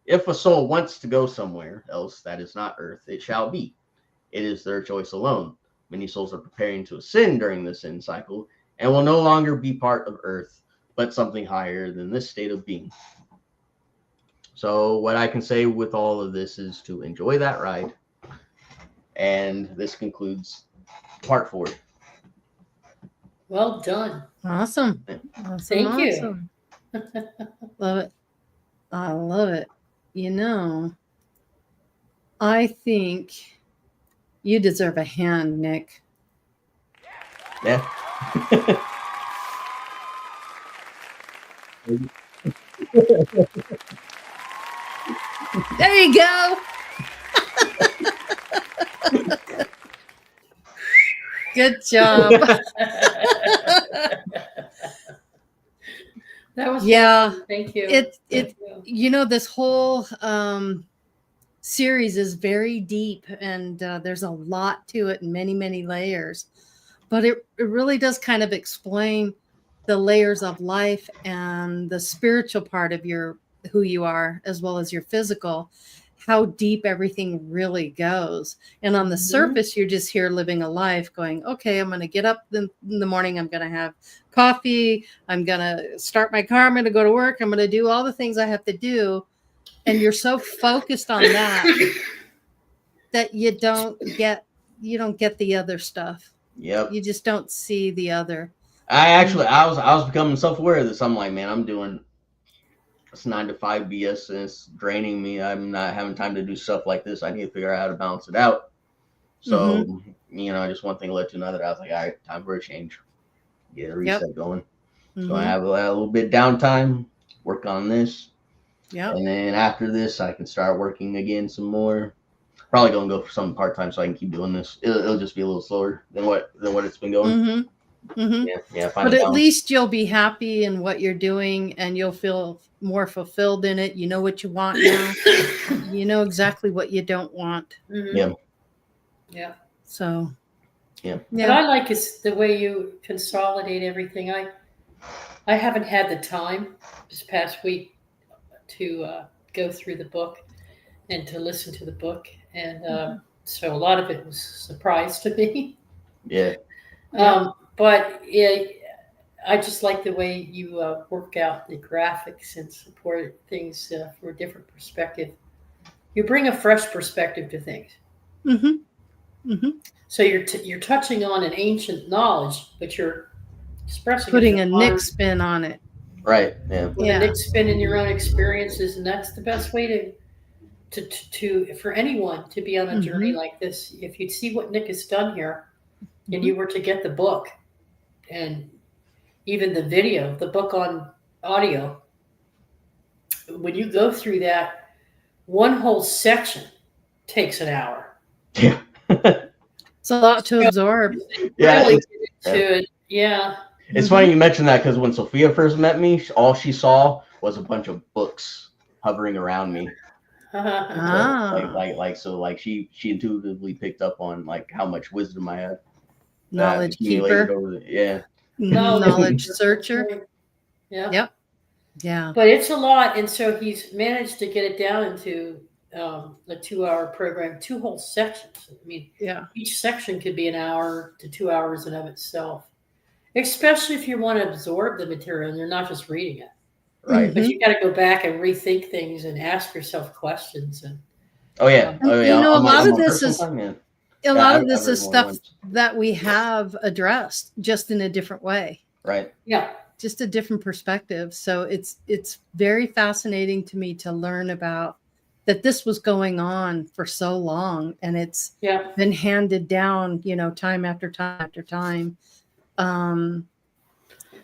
If a soul wants to go somewhere else that is not earth, it shall be. It is their choice alone. Many souls are preparing to ascend during this end cycle and will no longer be part of earth, but something higher than this state of being. So what I can say with all of this is to enjoy that ride. And this concludes part 4. Well done. Awesome. Thank you. Love it. I love it. You know, I think you deserve a hand, Nick. Yeah. There you go. Good job. That was Yeah. fun. Thank you. It you know, this whole series is very deep, and there's a lot to it and many layers, but it really does kind of explain the layers of life and the spiritual part of who you are, as well as your physical, how deep everything really goes. And on the surface, you're just here living a life going, okay, I'm going to get up in the morning. I'm going to have coffee. I'm going to start my car. I'm going to go to work. I'm going to do all the things I have to do. And you're so focused on that you don't get the other stuff. Yep. You just don't see the other. I was becoming self-aware of this. I'm like, man, I'm doing this 9 to 5 BS, and it's draining me. I'm not having time to do stuff like this. I need to figure out how to balance it out. So, just one thing led to another. I was like, all right, time for a change. Get a reset going. So I have a little bit downtime, work on this. Yeah. And then after this, I can start working again some more. Probably going to go for something part-time so I can keep doing this. It'll just be a little slower than what it's been going. Yeah. But at least you'll be happy in what you're doing, and you'll feel more fulfilled in it. You know what you want now. You know exactly what you don't want. Yeah. So. Yeah. What I like is the way you consolidate everything. I haven't had the time this past week to go through the book and to listen to the book, and so a lot of it was a surprise to me. Yeah. But I just like the way you work out the graphics and support things from a different perspective. You bring a fresh perspective to things. So you're touching on an ancient knowledge, but you're expressing putting a Nick spin on it. Right. Yeah. With a Nick spin in your own experiences, and that's the best way to for anyone to be on a journey like this. If you'd see what Nick has done here, and you were to get the book and even the video, the book on audio, when you go through that, one whole section takes an hour. Yeah. It's a lot to absorb. Yeah. Really get into it. Yeah. It's funny you mentioned that, because when Sophia first met me, all she saw was a bunch of books hovering around me. So she intuitively picked up on like how much wisdom I had. Knowledge keeper. Yeah. Knowledge searcher. Yeah. Yep. Yeah. But it's a lot, and so he's managed to get it down into a 2-hour program, 2 whole sections. I mean, Yeah. each section could be an hour to 2 hours in of itself, especially if you want to absorb the material and you're not just reading it. Right. But you got to go back and rethink things and ask yourself questions. And Oh yeah. And, Oh yeah. you know, a On lot of my this personal is time, yeah. a Yeah, lot of I've this read is more than stuff once. that we have addressed just in a different way, Right. yeah, just a different perspective. So it's very fascinating to me to learn about that this was going on for so long, and it's yeah, been handed down, you know, time after time after time.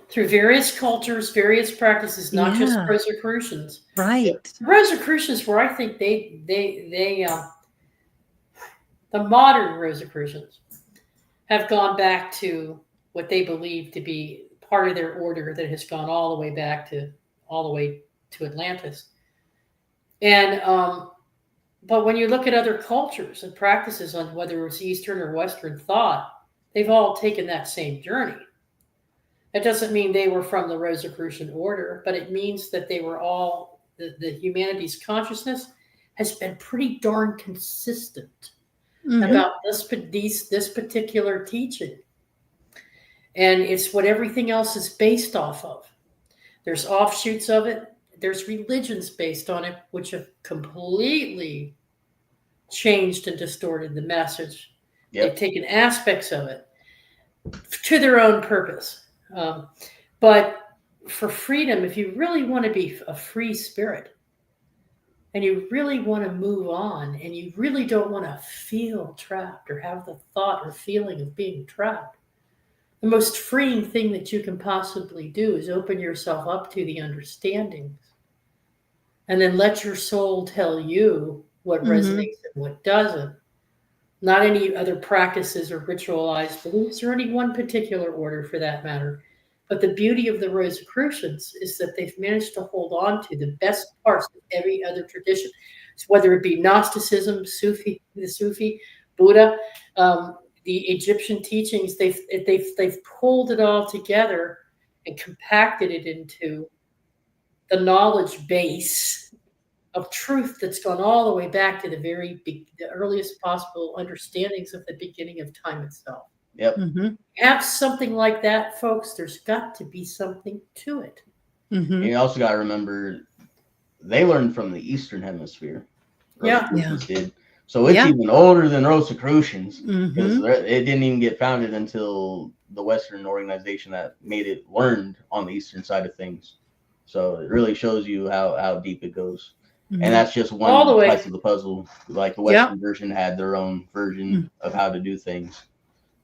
through various cultures, various practices, not just Yeah, Rosicrucians. right. Rosicrucians, where I think the modern Rosicrucians have gone back to what they believe to be part of their order that has gone all the way back to Atlantis. And but when you look at other cultures and practices on whether it's Eastern or Western thought, they've all taken that same journey. That doesn't mean they were from the Rosicrucian order, but it means that they were all the humanity's consciousness has been pretty darn consistent about this particular teaching, and it's what everything else is based off of. There's offshoots of it. There's religions based on it, which have completely changed and distorted the message. Yep. They've taken aspects of it to their own purpose. But for freedom, if you really want to be a free spirit and you really want to move on and you really don't want to feel trapped or have the thought or feeling of being trapped, the most freeing thing that you can possibly do is open yourself up to the understandings and then let your soul tell you what resonates and what doesn't. Not any other practices or ritualized beliefs or any one particular order for that matter. But the beauty of the Rosicrucians is that they've managed to hold on to the best parts of every other tradition, so whether it be Gnosticism, the Sufi, Buddha, the Egyptian teachings. They've pulled it all together and compacted it into the knowledge base of truth that's gone all the way back to the earliest possible understandings of the beginning of time itself. Yep. Have something like that, folks. There's got to be something to it. And you also got to remember, they learned from the Eastern Hemisphere. Rosicrucians did. So it's even older than Rosicrucians, because it didn't even get founded until the Western organization that made it learned on the Eastern side of things. So it really shows you how deep it goes. And that's just one slice of the puzzle. Like the Western version had their own version of how to do things.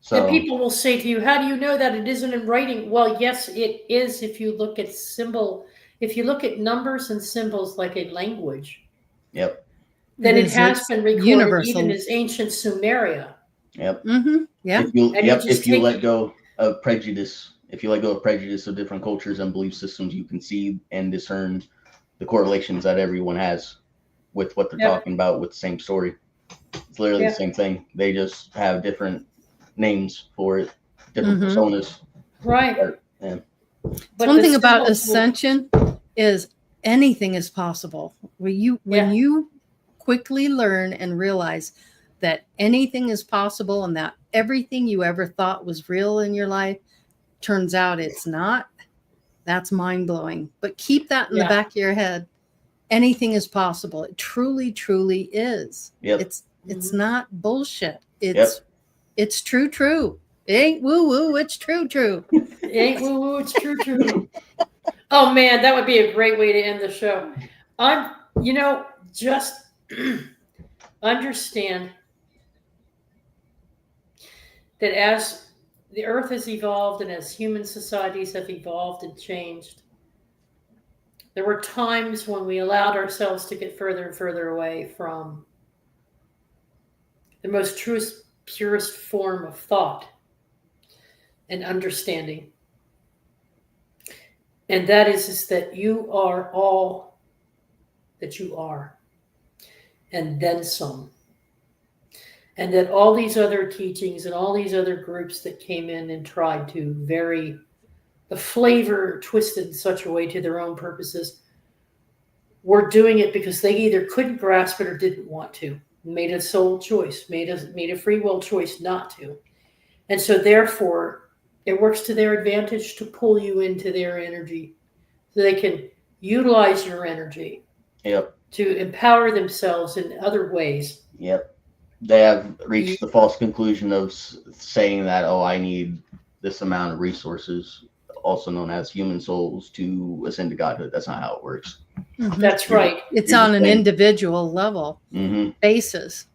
So, and people will say to you, how do you know that it isn't in writing? Well, yes, it is if you look at if you look at numbers and symbols like a language. Yep. Then it has been recorded universal. even as ancient Sumeria. Yep. Yeah. If you let go of prejudice, of different cultures and belief systems, you can see and discern the correlations that everyone has with what they're talking about with the same story. It's literally the same thing. They just have different names for it, different personas. Right. But one thing about ascension is anything is possible. When you quickly learn and realize that anything is possible and that everything you ever thought was real in your life turns out it's not, that's mind-blowing. But keep that in the back of your head. Anything is possible. It truly, truly is. Yep. It's not bullshit. It's true. It ain't woo-woo, it's true. It ain't woo-woo, it's true. Oh man, that would be a great way to end the show. Just understand that as the earth has evolved and as human societies have evolved and changed, there were times when we allowed ourselves to get further and further away from the most truest, purest form of thought and understanding. And that is that you are all that you are, and then some. And that all these other teachings and all these other groups that came in and tried to vary the flavor twisted in such a way to their own purposes, were doing it because they either couldn't grasp it or didn't want to. Made a soul choice, made a free will choice not to. And so therefore, it works to their advantage to pull you into their energy so they can utilize your energy Yep. to empower themselves in other ways. Yep. They have reached the false conclusion of saying that, oh, I need this amount of resources, also known as human souls, to ascend to godhood. That's not how it works. Mhm. That's right. It's on an individual level basis.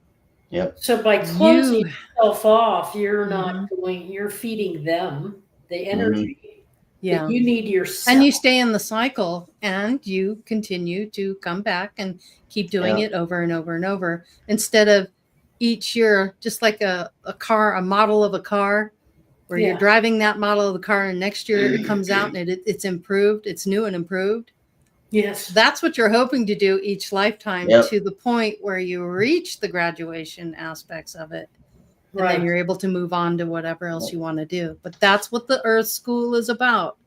Yep. So by closing yourself off, you're not going, you're feeding them the energy that you need yourself. And you stay in the cycle and you continue to come back and keep doing it over and over and over, instead of each year, just like a car, a model of a car, where you're driving that model of the car and next year it comes out and it's improved, it's new and improved. Yes. That's what you're hoping to do each lifetime, to the point where you reach the graduation aspects of it. And then you're able to move on to whatever else you want to do. But that's what the Earth School is about.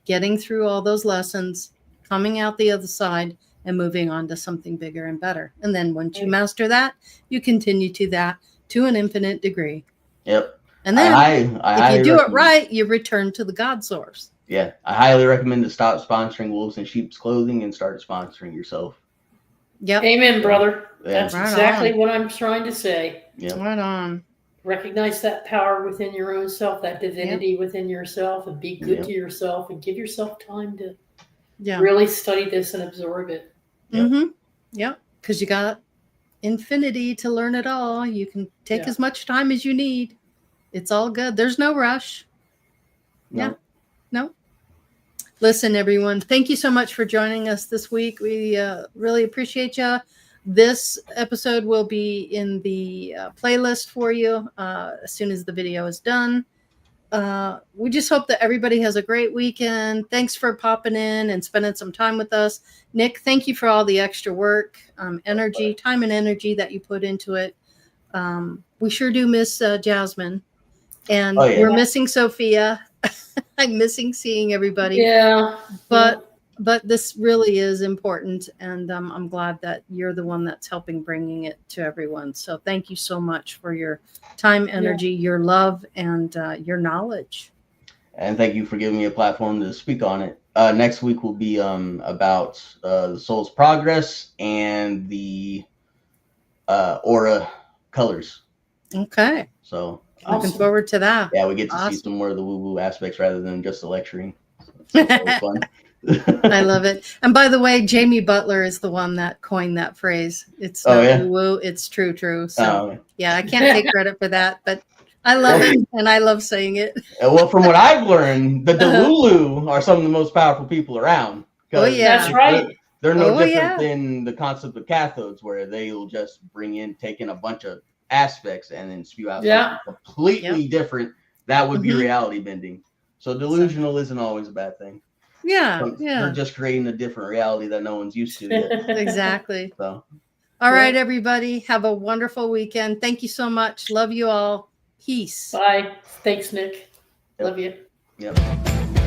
Getting through all those lessons, coming out the other side, and moving on to something bigger and better. And then once you master that, you continue to that to an infinite degree. Yep. And then if you do it right, you return to the God source. Yeah. I highly recommend to stop sponsoring wolves in sheep's clothing and start sponsoring yourself. Yep. Amen, brother. Yeah. That's exactly what I'm trying to say. Yep. Right on. Recognize that power within your own self, that divinity within yourself, and be good to yourself, and give yourself time to really study this and absorb it. Yep. Because you got infinity to learn it all. You can take as much time as you need. It's all good. There's no rush. No. Listen, everyone, thank you so much for joining us this week. We really appreciate you. This episode will be in the playlist for you as soon as the video is done. We just hope that everybody has a great weekend. Thanks for popping in and spending some time with us. Nick, thank you for all the extra work, time and energy that you put into it. We sure do miss Jasmine. And we're missing Sophia. I'm missing seeing everybody. Yeah. But this really is important, and I'm glad that you're the one that's helping bringing it to everyone. So thank you so much for your time, energy, your love, and your knowledge. And thank you for giving me a platform to speak on it. Next week will be about the soul's progress and the aura colors. Okay. So looking forward to that. Yeah, we get to see some more of the woo-woo aspects rather than just the lecturing. So it's fun. I love it. And by the way, Jamie Butler is the one that coined that phrase. It's not woo-woo, it's true. So I can't take credit for that, but I love it and I love saying it. Well, from what I've learned, the Delulu are some of the most powerful people around. Oh yeah, that's right. They're no different than the concept of cathodes, where they'll just take in a bunch of aspects and then spew out something completely different. That would be reality bending. So delusional isn't always a bad thing. They're just creating a different reality that no one's used to yet. Exactly. So all right, everybody, have a wonderful weekend. Thank you so much. Love you all. Peace. Bye. Thanks, Nick. Love you. Yep.